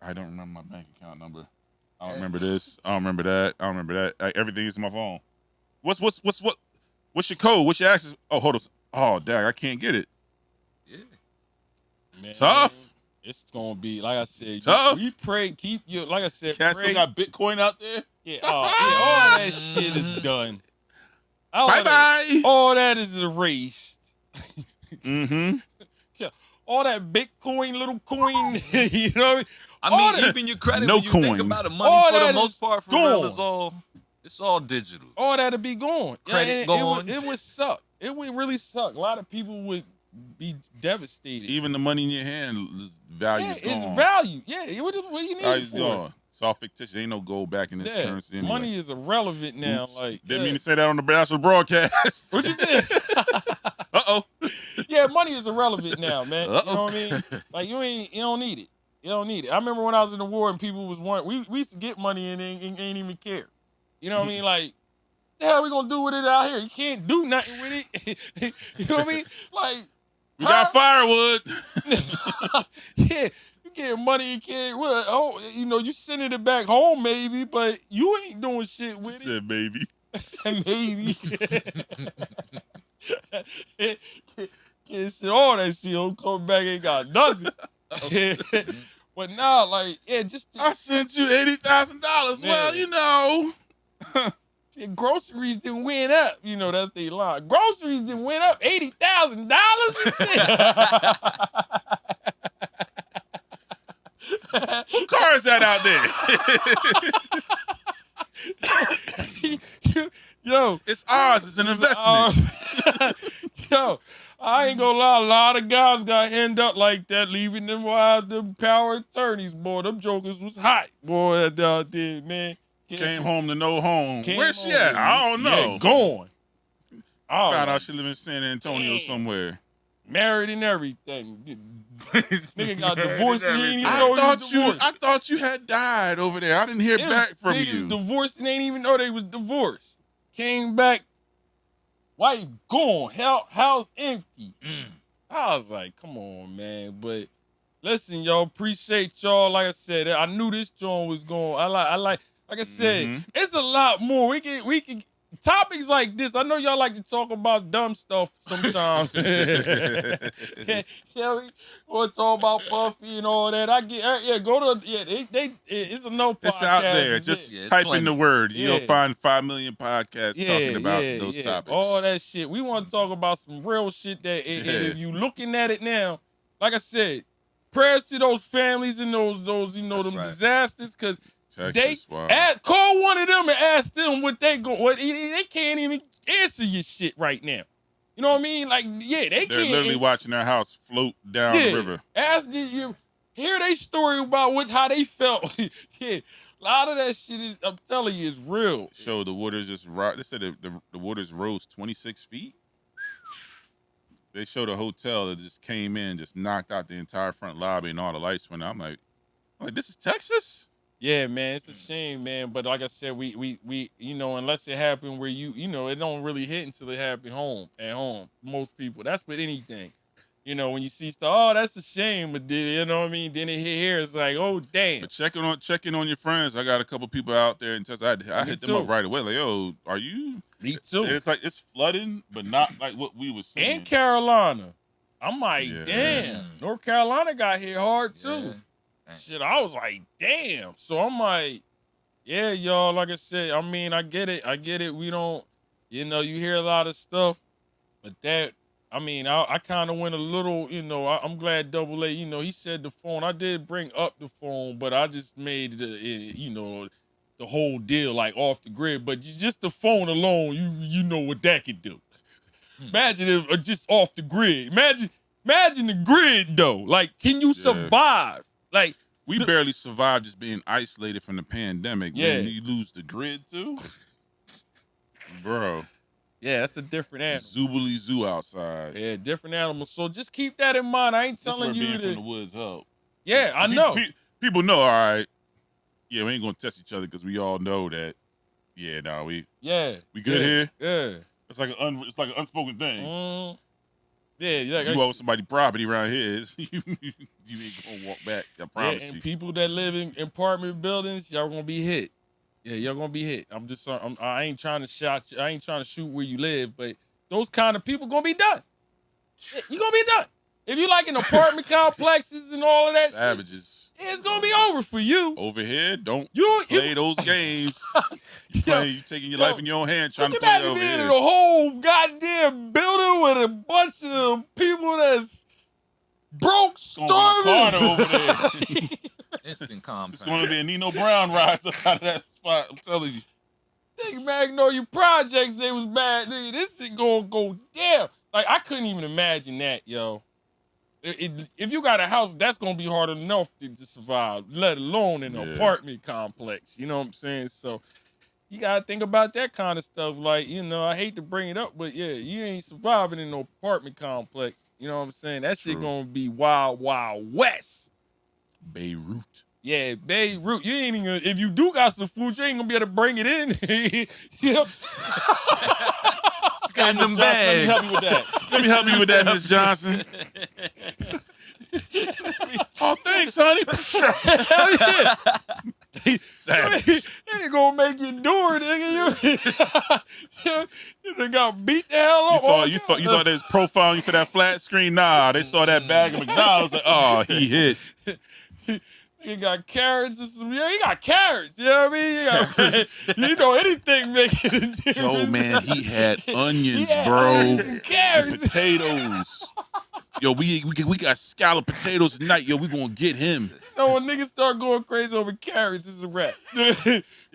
S1: I don't remember my bank account number. I don't remember this. I don't remember that. I don't remember that. Like, everything is in my phone. What's your code? What's your access? Oh, hold on. Oh, dang, I can't get it.
S2: Man,
S1: Tough.
S2: It's gonna be like I said.
S1: Tough.
S2: You pray, keep your like I said.
S1: Cats
S2: pray.
S1: still got Bitcoin out there.
S2: Yeah, all that shit is done.
S1: Bye bye.
S2: All that is erased.
S1: Mm-hmm.
S2: Yeah, all that Bitcoin, little coin. You know,
S3: I mean, even your credit.
S1: No
S3: when you
S1: coin.
S3: think about it, money
S2: All
S3: for the
S2: that
S3: most
S2: is
S3: part for
S2: gone.
S3: real it's all digital.
S2: all that'll be gone.
S3: Credit
S2: and
S3: gone.
S2: It would suck. It would really suck. A lot of people would be devastated.
S1: Even the money in your hand, value is gone.
S2: It's value. Yeah, what do you need it
S1: Value's
S2: for?
S1: gone. It's all fictitious. Ain't no gold back in this currency anyway.
S2: Money is irrelevant now.
S1: Oops.
S2: Like
S1: Didn't mean to say that on the national broadcast.
S2: What you said?
S1: Uh-oh.
S2: Yeah, money is irrelevant now, man.
S1: Uh-oh.
S2: You know what I mean? Like you don't need it. You don't need it. I remember when I was in the war and people was wondering, we used to get money and ain't even care. You know what I mean? Like, the hell we gonna do with it out here? You can't do nothing with it. You know what I mean? Like,
S1: We got firewood.
S2: yeah, you get money, you can't. Well, oh, you know, you sending it back home maybe, but you ain't doing shit with
S1: Said baby.
S2: it. Maybe. Can't say all that shit. Don't come back, ain't got nothing. But now, like, yeah,
S1: I sent you $80,000. Well, you know.
S2: groceries didn't went up. You know, that's the line. Groceries didn't went up $80,000 and shit.
S1: Who car is that out there?
S2: Yo,
S1: It's ours. It's an investment.
S2: Yo, I ain't gonna lie, a lot of guys got end up like that, leaving them wives, them power attorneys, boy. Them jokers was hot, boy, out there, man.
S1: Came home to no home. Where's she
S2: home
S1: at?
S2: to-
S1: I don't know.
S2: Yeah, gone. Oh,
S1: Found out she live in San Antonio somewhere.
S2: married and everything. Nigga got divorced and he ain't even know he was divorced.
S1: I thought you had died over there. I didn't hear back from
S2: Niggas
S1: you.
S2: divorced and ain't even know they was divorced. Came back Wife gone. House empty. I was like, come on, man. But listen, y'all, appreciate y'all. Like I said, I knew this joint was going. Like I said, it's a lot more. We can topics like this. I know y'all like to talk about dumb stuff sometimes. Yeah, we want to talk about Buffy and all that. I get, go to, it's a no podcast.
S1: It's out there. Just type in the word. You'll find 5 million podcasts talking about those topics.
S2: All that shit. We want to talk about some real shit that, and if you looking at it now, like I said, prayers to those families and those them disasters, because call one of them and ask them what they can't even answer your shit right now. You know what I mean? Like, they're
S1: literally watching their house float down the river.
S2: Hear their story about how they felt. A lot of that shit is, I'm telling you, is real.
S1: So the waters just they said the waters rose 26 feet. They showed a hotel that just came in, just knocked out the entire front lobby, and all the lights went out. I'm like, this is Texas?
S2: Yeah, man, it's a shame, man. But like I said, we unless it happened where it don't really hit until it happened at home. Most people, that's with anything. When you see stuff, oh, that's a shame, but you know what I mean? Then it hit here, it's like, oh, damn.
S1: But checking on your friends. I got a couple people out there in Texas. I hit them up right away, like, yo, are you?
S2: Me too.
S1: It's like it's flooding, but not like what we was seeing.
S2: And Carolina, I'm like, damn. North Carolina got hit hard too. Shit, I was like, damn. So I'm like, yeah, y'all, like I said, I mean, I get it. We don't, you hear a lot of stuff, but that, I mean, I kind of went a little, I'm glad Double A, he said the phone. I did bring up the phone, but I just made the whole deal like off the grid. But just the phone alone, you know what that could do. Imagine if just off the grid. Imagine the grid though. Like, can you survive? Like,
S1: we barely survived just being isolated from the pandemic.
S2: Yeah.
S1: When you lose the grid too, bro.
S2: Yeah, that's a different animal.
S1: Zoobly zoo outside.
S2: Yeah, different animal. So just keep that in mind. I ain't telling you
S1: being from the woods help.
S2: Yeah, I know.
S1: People know, all right. Yeah, we ain't gonna test each other because we all know that. Yeah, we good here.
S2: Yeah,
S1: it's like an unspoken thing.
S2: Yeah,
S1: you own somebody property around here, you ain't gonna walk back. I promise you.
S2: And people that live in apartment buildings, y'all gonna be hit. Yeah, y'all gonna be hit. I ain't trying to shoot where you live, but those kind of people gonna be done. You gonna be done. If you like in apartment complexes and all of that
S1: savages,
S2: shit, it's gonna be over for you.
S1: Over here, don't play those games. You taking your life in your own hand trying to play over here.
S2: In a whole goddamn building with a bunch of people that's broke, starving.
S1: Over there.
S3: Instant compound.
S1: It's gonna be a Nino Brown rise up out of that spot. I'm telling you.
S2: Think Magnolia Projects, they was bad. Nigga, this is gonna go down. Like, I couldn't even imagine that, yo. If you got a house, that's gonna be hard enough to survive, let alone in an apartment complex. You know what I'm saying? So you gotta think about that kind of stuff. Like, I hate to bring it up, but yeah, you ain't surviving in no apartment complex. You know what I'm saying? That shit gonna be wild, wild west.
S1: Beirut.
S2: Yeah, Beirut. You ain't even, if you do got some food, you ain't gonna be able to bring it in.
S3: Got them bags.
S1: Let me help you with that, Miss Johnson. Oh, thanks, honey.
S2: Hell yeah.
S1: Savage.
S2: He ain't gonna make you do it, nigga. You done got beat the hell up.
S1: You thought they was profiling you for that flat screen? Nah, they saw that bag of McDonald's. Like, oh, he hit.
S2: He got carrots and some. Yeah, he got carrots. You know what I mean? Anything making a difference.
S1: Yo, man, he had onions, bro.
S2: Onions and carrots.
S1: And potatoes. Yo, we got scalloped potatoes tonight. Yo, we gonna get him.
S2: When niggas start going crazy over carrots, it's a wrap.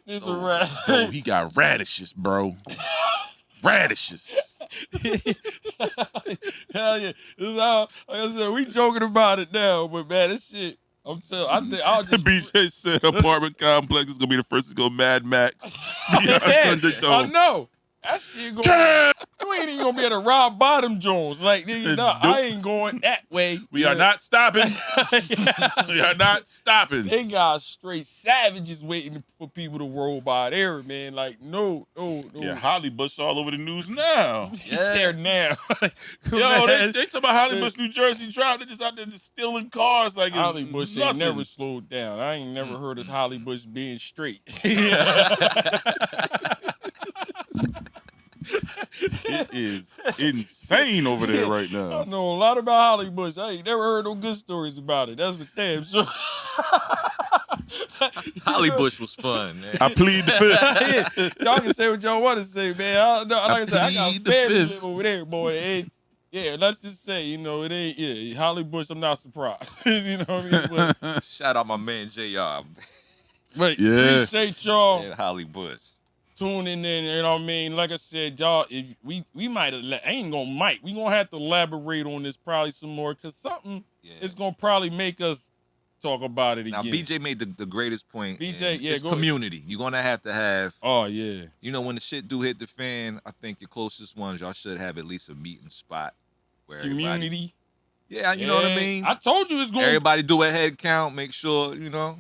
S2: It's a wrap.
S1: Yo, he got radishes, bro. Radishes.
S2: Hell yeah. Like I said, we joking about it now, but man, this shit. I think I'll just.
S1: BJ said apartment complex is gonna be the first to go Mad Max.
S2: I know. That shit going. You ain't even gonna be able to rob Bottom Jones. Like, nigga, no, I ain't going that way.
S1: We are not stopping. We are not stopping.
S2: They got straight savages waiting for people to roll by there, man. Like, no.
S1: Yeah, Holly Bush all over the news now.
S2: There now.
S1: Yo, they talk about Holly Bush, New Jersey Drive. They just out there just stealing cars like it's
S2: Holly Bush
S1: nothing.
S2: ain't never slowed down. I ain't never heard of Holly Bush being straight.
S1: It is insane over there right now.
S2: I know a lot about Holly Bush. I ain't never heard no good stories about it. That's for damn sure.
S3: Holly Bush was fun, man.
S1: I plead the fifth.
S2: Y'all can say what y'all want to say, man. Like I said, I got
S1: plead the
S2: family
S1: fifth.
S2: live over there, boy. And yeah, let's just say, you know, it ain't. Yeah, Holly Bush. I'm not surprised. You know what I mean? But,
S3: Shout out my man JR.
S2: but
S1: Yeah.
S2: appreciate y'all
S3: And Holly Bush.
S2: tuning in. You know what I mean? Like I said, y'all, if we might have. We gonna have to elaborate on this probably some more because something is gonna probably make us talk about it again.
S3: Now, BJ made the greatest point.
S2: BJ,
S3: and
S2: yeah,
S3: it's
S2: go
S3: community. You're gonna have to have.
S2: Oh yeah.
S3: You know, when the shit do hit the fan, I think your closest ones, y'all should have at least a meeting spot where
S2: Community.
S3: Yeah, you know what I mean.
S2: I told you it's going.
S3: Everybody do a head count. Make sure you know.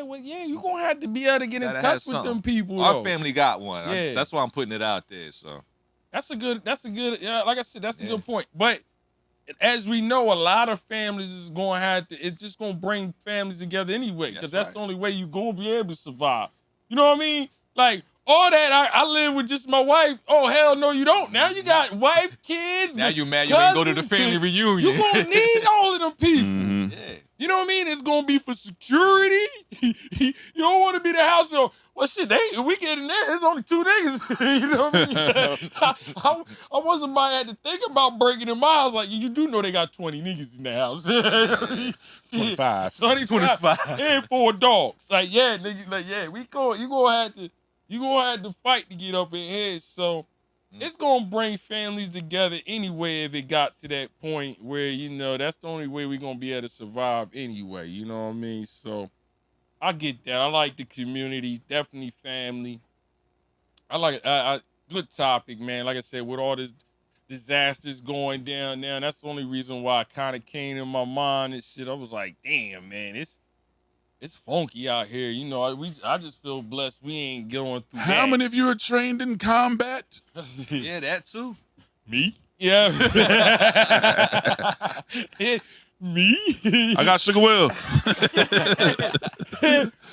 S2: Well, you gonna have to be able to get in
S3: Gotta
S2: touch
S3: have
S2: with
S3: something.
S2: them people.
S3: Our
S2: though.
S3: family got one.
S2: Yeah.
S3: That's why I'm putting it out there. So
S2: That's a good. Yeah, like I said, that's a good point. But as we know, a lot of families is gonna have to. It's just gonna bring families together anyway, because that's
S3: right.
S2: the only way you gonna be able to survive. You know what I mean? Like all that. I live with just my wife. Oh hell no, you don't. Now you got wife, kids.
S3: now you mad you didn't go to the
S2: cousins.
S3: family reunion.
S2: You gonna need all of them people.
S1: Mhm.
S3: Yeah.
S2: You know what I mean? It's gonna be for security. You don't want to be the house. Well, shit, we get in there. It's only 2 niggas. You know what I mean? I wasn't about had to think about breaking in my house. Like you do know they got 20 niggas in the house.
S1: 25.
S2: 25. And 4 dogs. Like yeah, niggas. Like yeah, you gonna have to fight to get up in here. So. It's gonna bring families together anyway if it got to that point where, you know, that's the only way we're gonna be able to survive anyway, you know what I mean? So I get that. I like the community, definitely family. I like good topic, man. Like I said, with all this disasters going down now, that's the only reason why it kind of came in my mind and shit. I was like, damn, man, it's funky out here. You know, I just feel blessed we ain't going through
S1: How
S2: that.
S1: many of you are trained in combat?
S3: Yeah, that too.
S2: Me? Yeah. Me?
S1: I got Sugar Will.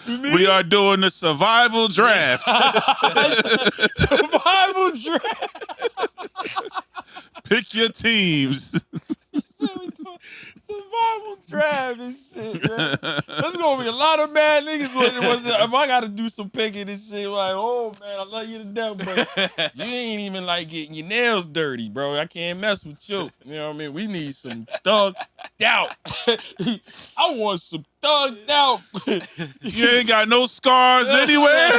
S1: We are doing the survival draft.
S2: Survival draft.
S1: Pick your teams.
S2: Survival draft and shit, man. There's gonna be a lot of mad niggas if I gotta do some picking and shit. Like, oh man, I love you to death, but you ain't even like getting your nails dirty, bro. I can't mess with you. You know what I mean? We need some thugged out. I want some thugged out.
S1: You ain't got no scars anywhere.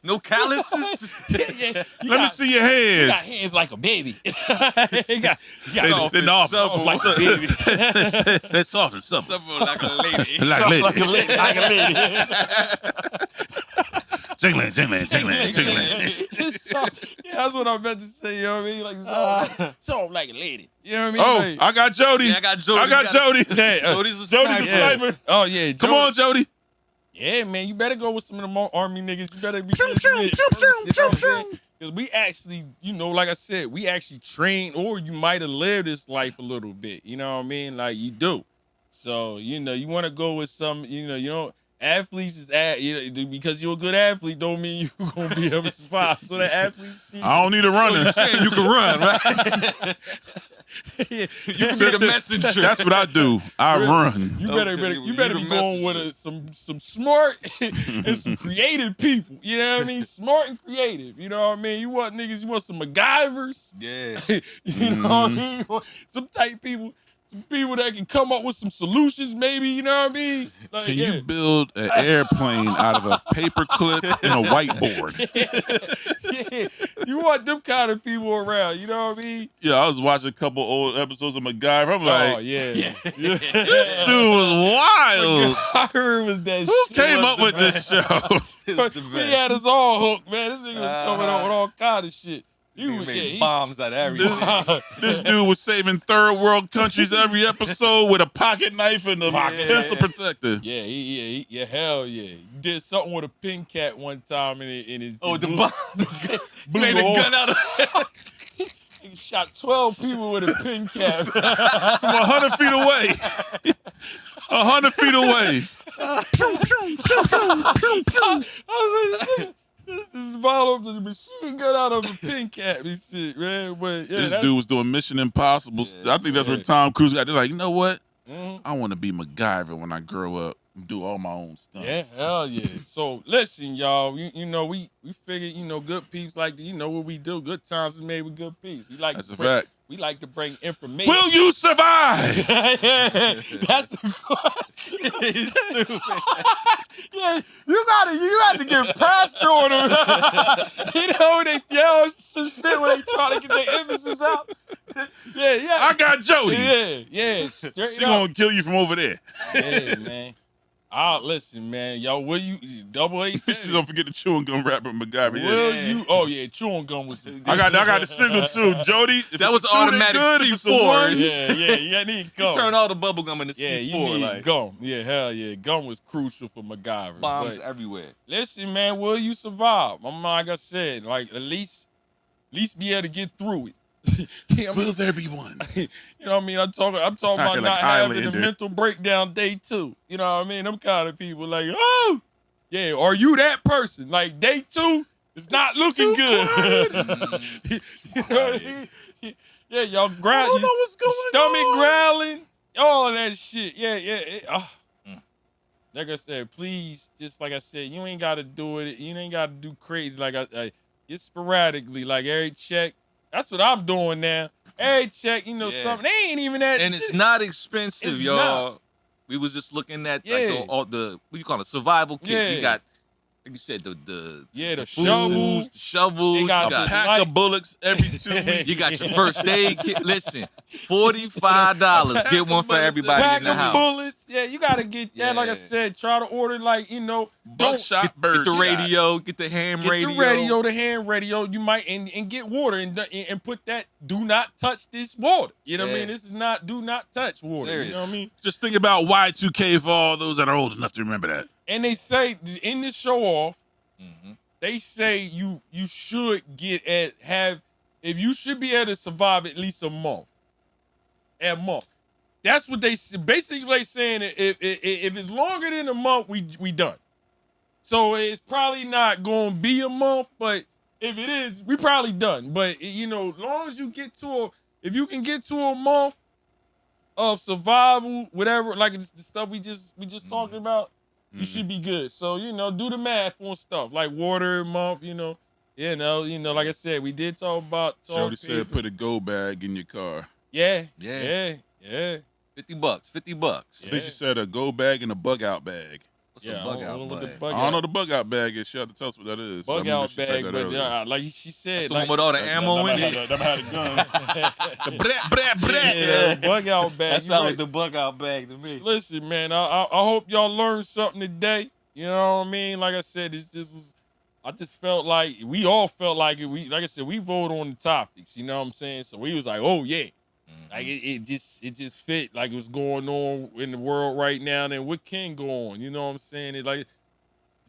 S3: No calluses.
S2: Let
S1: Let me see your
S2: You got
S1: hands.
S2: hands like a baby. you got
S1: They soft.
S2: like a baby.
S1: They're soft and supple.
S3: Something like a lady.
S1: Like a lady.
S2: Like a lady.
S1: Jingling, jingling, jingling, jingling.
S2: So, yeah, that's what I meant to say. You know what I mean? Like soft like a lady. You know what I
S1: Oh,
S2: mean?
S1: I got Jody.
S3: Yeah, I got Jody.
S1: I got Jody.
S2: Hey,
S3: Jody's a
S1: Jody's a
S3: sniper.
S1: sniper.
S2: Oh yeah.
S1: Come on, Jody.
S2: Yeah, man, you better go with some of them army niggas. You better be because we actually, you know, like I said, we actually train, or you might have lived this life a little bit. You know what I mean? Like you do. So you know, you want to go with some. You know, athletes is because you're a good athlete don't mean you're gonna be able to survive. So the athletes,
S1: I don't need a runner.
S3: Saying you can run, right?
S2: yeah,
S3: You can be the messenger.
S1: That's what I do. I run.
S2: You better,
S3: Okay,
S2: you better
S3: you
S2: be
S3: the
S2: going with
S3: messenger.
S2: some smart and some creative people. You know what I mean? Smart and creative. You know what I mean? You want niggas, you want some MacGyvers.
S3: Yeah.
S2: You know what I mean? You want some type people, some people that can come up with some solutions, maybe. You know what I mean? Like,
S1: Can you build an airplane out of a paper clip and a whiteboard?
S2: yeah, you want them kind of people around. You know what I mean?
S1: Yeah, I was watching a couple old episodes of MacGyver. I'm like,
S2: Oh yeah.
S1: this dude was wild.
S2: MacGyver was that
S1: Who
S2: shit.
S1: came up with this show?
S3: It's the
S2: He
S3: best.
S2: had us all hooked, man. This nigga was coming up with all kind of shit. He made
S3: bombs out of everything.
S1: This dude was saving third world countries every episode with a pocket knife and a pencil protector.
S2: Yeah, hell yeah. He did something with a pin cat one time in his
S3: the bomb.
S2: blew
S3: Made a gun out of
S2: He shot 12 people with a pin cap.
S1: From 100 feet away. 100 feet away.
S2: This followed the machine gun out of a pin cap and shit, man. But yeah,
S1: this dude was doing Mission Impossible. I think that's where Tom Cruise got. They're like, you know what?
S2: Mm-hmm.
S1: I want to be MacGyver when I grow up and do all my own stuff.
S2: Yeah, hell yeah. So listen, y'all. You know, we figured, Good Peepz like what we do. Good times is made with Good Peepz.
S1: That's a fact.
S2: We like to bring information.
S1: Will you survive?
S2: That's the stupid. Yeah, you got to get pastor on them. They yell some shit when they try to get their emphasis out. Yeah.
S1: I got Jody.
S2: Yeah.
S1: She gonna kill you from over there.
S2: Yeah, man. Listen, man. Yo, will you double A?
S1: She don't forget the chewing gum rapper MacGyver.
S2: Will you? Oh yeah, chewing gum was.
S1: I got the signal too, Jody.
S3: That was automatic
S1: good,
S2: C4. Yeah, need gum.
S3: Turn all the bubble gum into C4.
S2: Yeah, you need gum. Yeah, hell yeah, gum was crucial for MacGyver.
S3: Bombs everywhere.
S2: Listen, man, will you survive? Like I said, like at least be able to get through it.
S1: Will there be one?
S2: You know what I mean? I'm talking about not having a mental breakdown day 2. You know what I mean? Them kind of people like, oh, yeah. Are you that person? Like day 2 is not looking good. You know what I mean? Yeah, y'all growling. Stomach growling. All that shit. Yeah. Like I said, please, just like I said, you ain't got to do it. You ain't got to do crazy. Like I it's sporadically. Like every check. That's what I'm doing now. Every check, something. They ain't even that.
S3: And
S2: shit.
S3: It's not expensive,
S2: It's
S3: y'all.
S2: not.
S3: We was just looking at like all the what you call it, survival kit.
S2: Yeah.
S3: You got, like you said, the
S2: shovels.
S3: The shovels.
S2: They got
S3: you got
S1: a pack of bullets every 2 weeks.
S3: You got your first aid kit. Listen, $45. Get one for everybody in the house.
S2: Bullets. Yeah, you gotta get that. Like I said, try to order
S1: Buckshot, bird
S3: Get the
S1: shot.
S3: radio. Get the ham radio.
S2: The hand radio. You might and get water and put that. Do not touch this water. You know what I mean? This is not. Do not touch water.
S3: Serious.
S2: You know what I mean?
S1: Just think about Y2K for all those that are old enough to remember that.
S2: And they say in this show off, they say you should if you should be able to survive at least a month. That's what they basically saying. If it's longer than a month, we done. So it's probably not going to be a month, but if it is, we probably done. But long as you if you can get to a month of survival, whatever, like the stuff we just talking about, you should be good. So do the math on stuff like water a month. Like I said, we did talk about.
S1: Jody said, put a go bag in your car.
S2: Yeah.
S3: $50.
S1: I think she said a go bag and a bug out bag.
S3: What's a bug out bag?
S1: I don't know the bug out bag is. She had to tell us what that is.
S2: Bug out bag, but like she said,
S3: that's the one with all the ammo in it.
S1: Them had the guns. The brat.
S2: Yeah, bug out bag.
S3: That sounds like the bug out bag to me.
S2: Listen, man, I hope y'all learned something today. You know what I mean? Like I said, I just felt like we all felt like it. Like I said, we voted on the topics. You know what I'm saying? So we was like, oh yeah. Like it just fit like what's going on in the world right now, and what can go on. You know what I'm saying? It like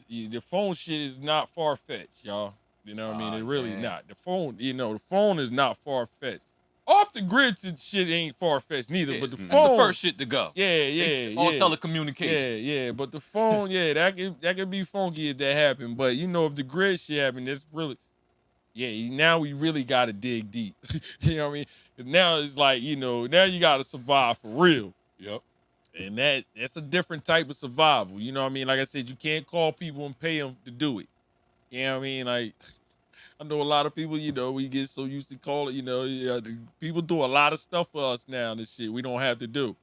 S2: the phone shit is not far fetched, y'all. You know what I mean? It really not. The phone is not far fetched. Off the grid shit ain't far fetched neither, but the phone,
S3: that's the first shit to go.
S2: Yeah.
S3: All telecommunications.
S2: Yeah. But the phone, that could be funky if that happened. But if the grid shit happened, that's really. Yeah, now we really got to dig deep. You know what I mean? 'Cause now it's like, now you got to survive for real.
S1: Yep.
S2: And that's a different type of survival. You know what I mean? Like I said, you can't call people and pay them to do it. You know what I mean? Like, I know a lot of people, we get so used to calling, people do a lot of stuff for us now and this shit we don't have to do.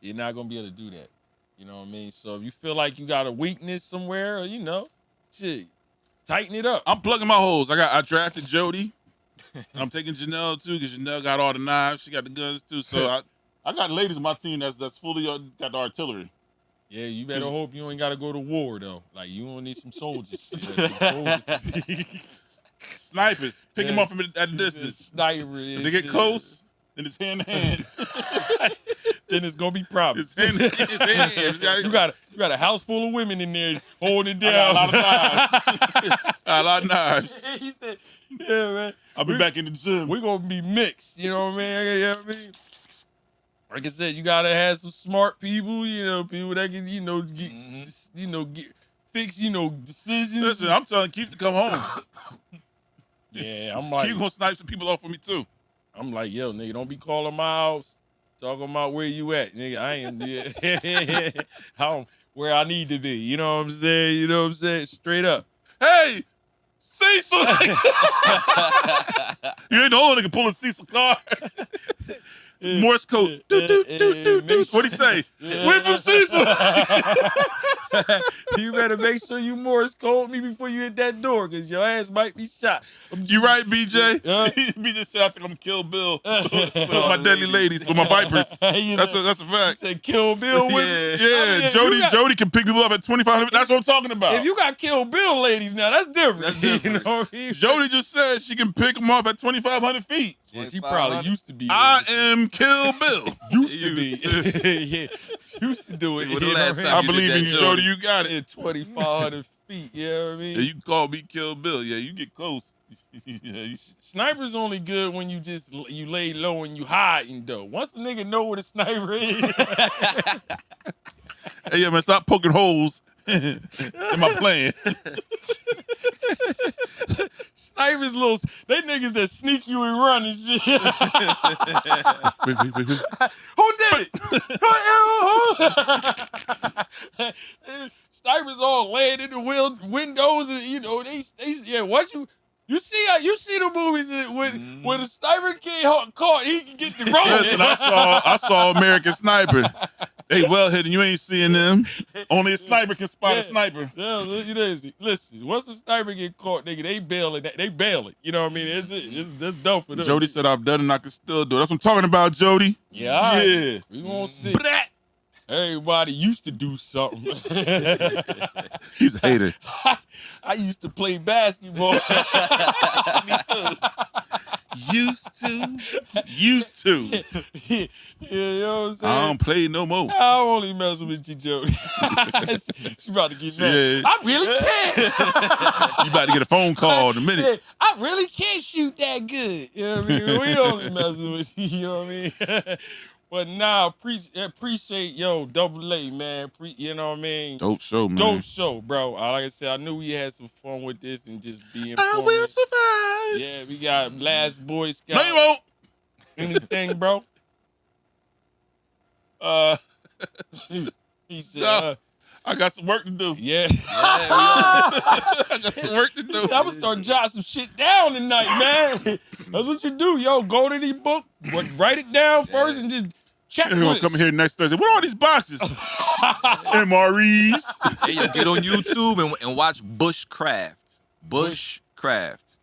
S2: You're not going to be able to do that. You know what I mean? So if you feel like you got a weakness somewhere, or, shit, tighten it up.
S1: I'm plugging my holes. I drafted Jody. I'm taking Janelle too because Janelle got all the knives. She got the guns too. So I got ladies on my team that's fully got the artillery.
S2: Yeah, you better hope you ain't got to go to war though. Like you don't need some soldiers.
S1: Snipers. Pick him up from at a distance.
S2: Sniper.
S1: If they get close, then it's hand to hand.
S2: Then it's gonna be problems.
S1: It's hand.
S2: You got a house full of women in there holding it down.
S1: I got a lot of knives. A lot of knives.
S2: He said, "Yeah, man.
S1: I'll be back in the gym.
S2: We're gonna be mixed." You know what I mean? You know what I mean? Like I said, you gotta have some smart people. You know, people that can, get, fix, decisions.
S1: Listen, I'm telling Keith to come home.
S2: Yeah, I'm like,
S1: Keith gonna snipe some people off for me too.
S2: I'm like, yo, nigga, don't be calling my house, talking about where you at, nigga. I ain't where I need to be. You know what I'm saying? You know what I'm saying? Straight up.
S1: Hey, Cecil! You ain't the only nigga pulling Cecil car. Morse code. What'd he say? Wait from Cecil.
S2: You better make sure you Morse code me before you hit that door, because your ass might be shot.
S1: You right, BJ? BJ said I think I'm gonna kill Bill with my deadly ladies, with my Vipers. That's a fact.
S2: He said Kill Bill with
S1: Yeah, Jody can pick people up at 2,500. That's what I'm talking about.
S2: If you got Kill Bill ladies now, that's different. You know what I mean?
S1: Jody just said she can pick them off at 2,500 feet.
S2: Well, she probably used to be.
S1: I am Kill Bill.
S2: Used to be. Yeah. Used to do it.
S1: I believe in you, Jody. You got it.
S2: At 2,500 feet. You know what I mean?
S1: Yeah, you can call me Kill Bill. Yeah, you get close.
S2: Sniper's only good when you lay low and you hiding though. Once a nigga know what a sniper is.
S1: Hey, yeah, man, stop poking holes in my plan.
S2: Snipers they niggas that sneak you and run and shit.
S1: Wait.
S2: Who did it? Snipers all laying in the windows and once you see the movies when a sniper get caught, he can get the rope.
S1: Listen, I saw American Sniper. They well hidden. You ain't seeing them. Only a sniper can spot a sniper.
S2: Yeah, listen. Once a sniper get caught, nigga, they bail it. They bail it. You know what I mean? That's dope for them.
S1: Jody said I've done it and I can still do it. That's what I'm talking about, Jody.
S2: Yeah, all right.
S1: Yeah.
S2: We gonna see. Everybody used to do something.
S1: He's a hater.
S2: I used to play basketball.
S1: Me too. Used to.
S2: Yeah, you know what I'm saying?
S1: I don't play no more.
S2: I'm only messing with you, Jody. She about to get mad.
S1: Yeah.
S2: I really can't.
S1: You about to get a phone call in a minute.
S2: Yeah, I really can't shoot that good. You know what I mean? We only messing with you, you know what I mean? But nah, appreciate Double A, man. You know what I mean?
S1: Dope show, man.
S2: Dope show, bro. Like I said, I knew we had some fun with this and just being.
S1: I will survive.
S2: Yeah, we got Last Boy Scout.
S1: No, you won't.
S2: Anything, bro? He said,
S1: no, I got some work to do.
S2: Yeah.
S1: I got some work to do.
S2: I'm gonna start jotting some shit down tonight, man. That's what you do, go to the book, write it down first, and just check.
S1: You're gonna come here next Thursday. What are all these boxes? MREs.
S3: Hey, yo, get on YouTube and watch Bushcraft. Bushcraft.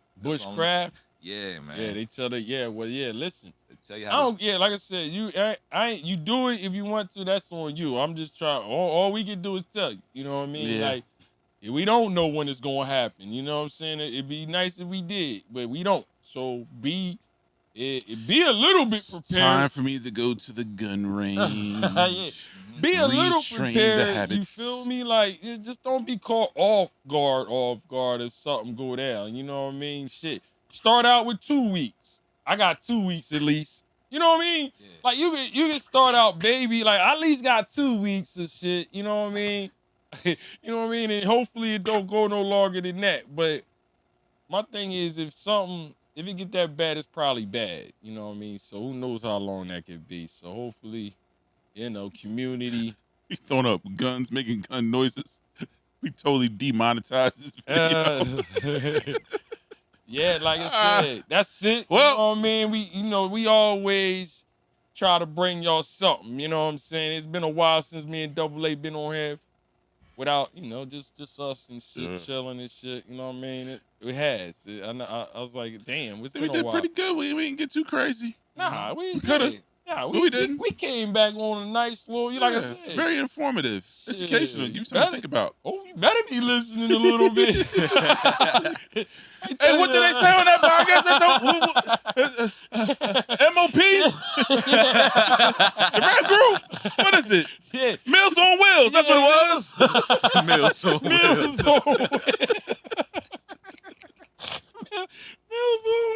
S3: Yeah, man.
S2: Yeah, they tell listen.
S3: They tell you
S2: I
S3: how
S2: don't. Yeah, like I said, you do it if you want to. That's on you. I'm just trying. All we can do is tell you. You know what I mean?
S1: Yeah.
S2: Like, we don't know when it's gonna happen. You know what I'm saying? It'd be nice if we did, but we don't. So be a little bit prepared.
S1: Time for me to go to the gun range.
S2: Yeah. Be a little
S1: Retrain the
S2: prepared.
S1: habits.
S2: You feel me? Like, just don't be caught off guard if something go down. You know what I mean? Shit. Start out with 2 weeks. I got 2 weeks at least. You know what I mean? Yeah. Like you can start out, baby. Like I at least got 2 weeks of shit. You know what I mean? You know what I mean? And hopefully it don't go no longer than that. But my thing is, if it get that bad, it's probably bad. You know what I mean? So who knows how long that could be? So hopefully, community.
S1: He throwing up guns, making gun noises. We totally demonetized this video.
S2: Yeah, like I said, that's it.
S1: Well,
S2: you know what I mean? We always try to bring y'all something. You know what I'm saying? It's been a while since me and Double A been on here without, just us and shit, chilling and shit. You know what I mean? It has. I was like, damn, it's been a while.
S1: We did pretty good. We didn't get too crazy.
S2: Nah, we
S1: could have.
S2: Yeah,
S1: we didn't.
S2: We came back on a nice little, like I said.
S1: Very informative, educational. Give you something to think about.
S2: Oh, you better be listening a little bit.
S1: Hey, what did they say on that podcast? That's MOP? The rap group? What is it?
S2: Yeah.
S1: Meals on Wheels. That's what it was.
S3: Meals on Wheels.
S2: Meals on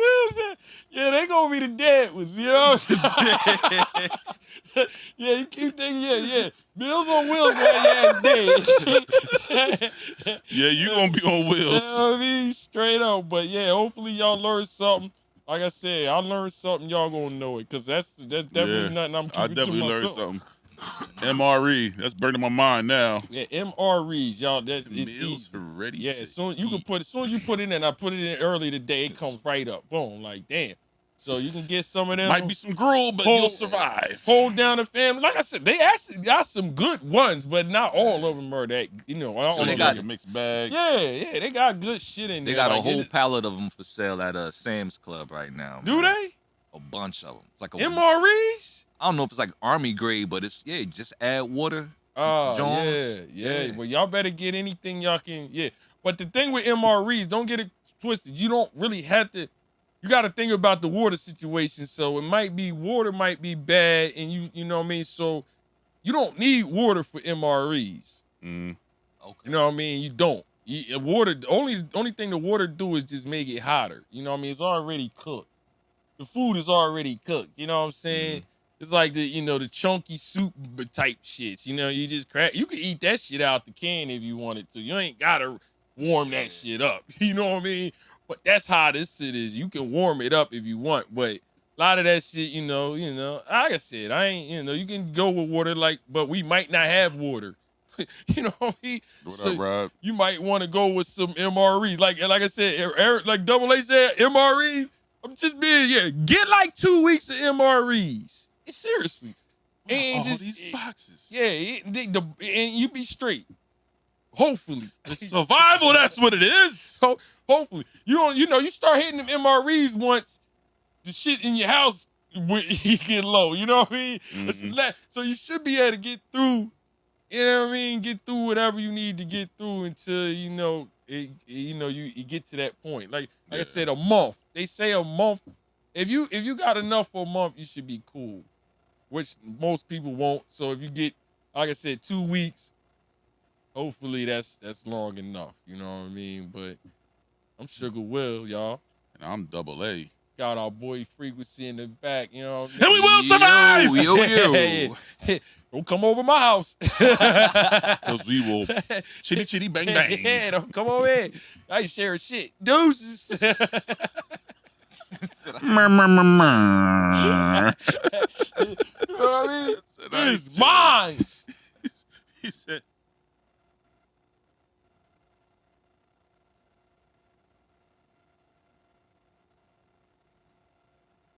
S2: Wheels. Yeah, they gonna be the dead ones, you know? Yeah, you keep thinking, yeah. Meals on Wheels, man, yeah, dead.
S1: Yeah, you gonna be on wheels.
S2: You know what I mean? Straight up. But yeah, hopefully y'all learn something. Like I said, I learned something, y'all gonna know it. Cause that's definitely nothing I'm keeping
S1: I definitely
S2: to
S1: learned
S2: myself.
S1: something. MRE, that's burning my mind now.
S2: Yeah, MREs, y'all. It's
S1: Meals
S2: easy.
S1: ready.
S2: Yeah, as soon as you put it in, and I put it in early today, it comes right up. Boom, like damn. So you can get some of them.
S1: Might be some gruel, but you'll survive.
S2: Hold down the family. Like I said, they actually got some good ones, but not all of them are that. You know, I don't
S1: So
S2: know.
S1: they got a mixed bag.
S2: Yeah, they got good shit in there.
S3: They got
S2: like
S3: a whole pallet of them for sale at Sam's Club right now.
S2: Do
S3: man.
S2: they?
S3: A bunch of them. It's like a
S2: MREs?
S3: I don't know if it's like army grade, but it's just add water.
S2: Oh,
S3: Jones.
S2: yeah. Well, y'all better get anything y'all can. Yeah, but the thing with MREs, don't get it twisted. You don't really have to. You got to think about the water situation. So water might be bad, and you know what I mean. So you don't need water for MREs.
S1: Mm.
S3: Okay.
S2: You know what I mean. You don't. Water. The only thing the water do is just make it hotter. You know what I mean. It's already cooked. The food is already cooked. You know what I'm saying. It's like the chunky soup type shits. You know, you just crack. You can eat that shit out the can if you wanted to. You ain't gotta warm that shit up. You know what I mean? But that's how this shit is. You can warm it up if you want, but a lot of that shit, like I said, you can go with water, but we might not have water. You know what I mean?
S1: What up, Rob?
S2: You might want to go with some MREs. Like I said, like Double A said, MREs. I'm just being, get like 2 weeks of MREs. Seriously.
S1: Wow,
S2: And
S1: all
S2: just
S1: these boxes.
S2: Yeah, and you be straight. Hopefully.
S1: It's survival, that's what it is.
S2: So hopefully. You start hitting them MREs once the shit in your house get low. You know what I mean?
S1: Mm-hmm.
S2: So you should be able to get through, you know what I mean? Get through whatever you need to get through until you get to that point. Like I said, a month. They say a month. If you got enough for a month, you should be cool, which most people won't. So if you get, like I said, 2 weeks, hopefully that's long enough. You know what I mean? But I'm Sugar Will, y'all.
S1: And I'm Double A.
S2: Got our boy Frequency in the back. You know what I mean?
S1: And we will survive.
S3: Yo.
S2: Don't come over my house.
S1: Because we will chitty chitty bang bang.
S2: Yeah, don't come over here. I ain't sharing shit. Deuces. You know what I mean? It's mine.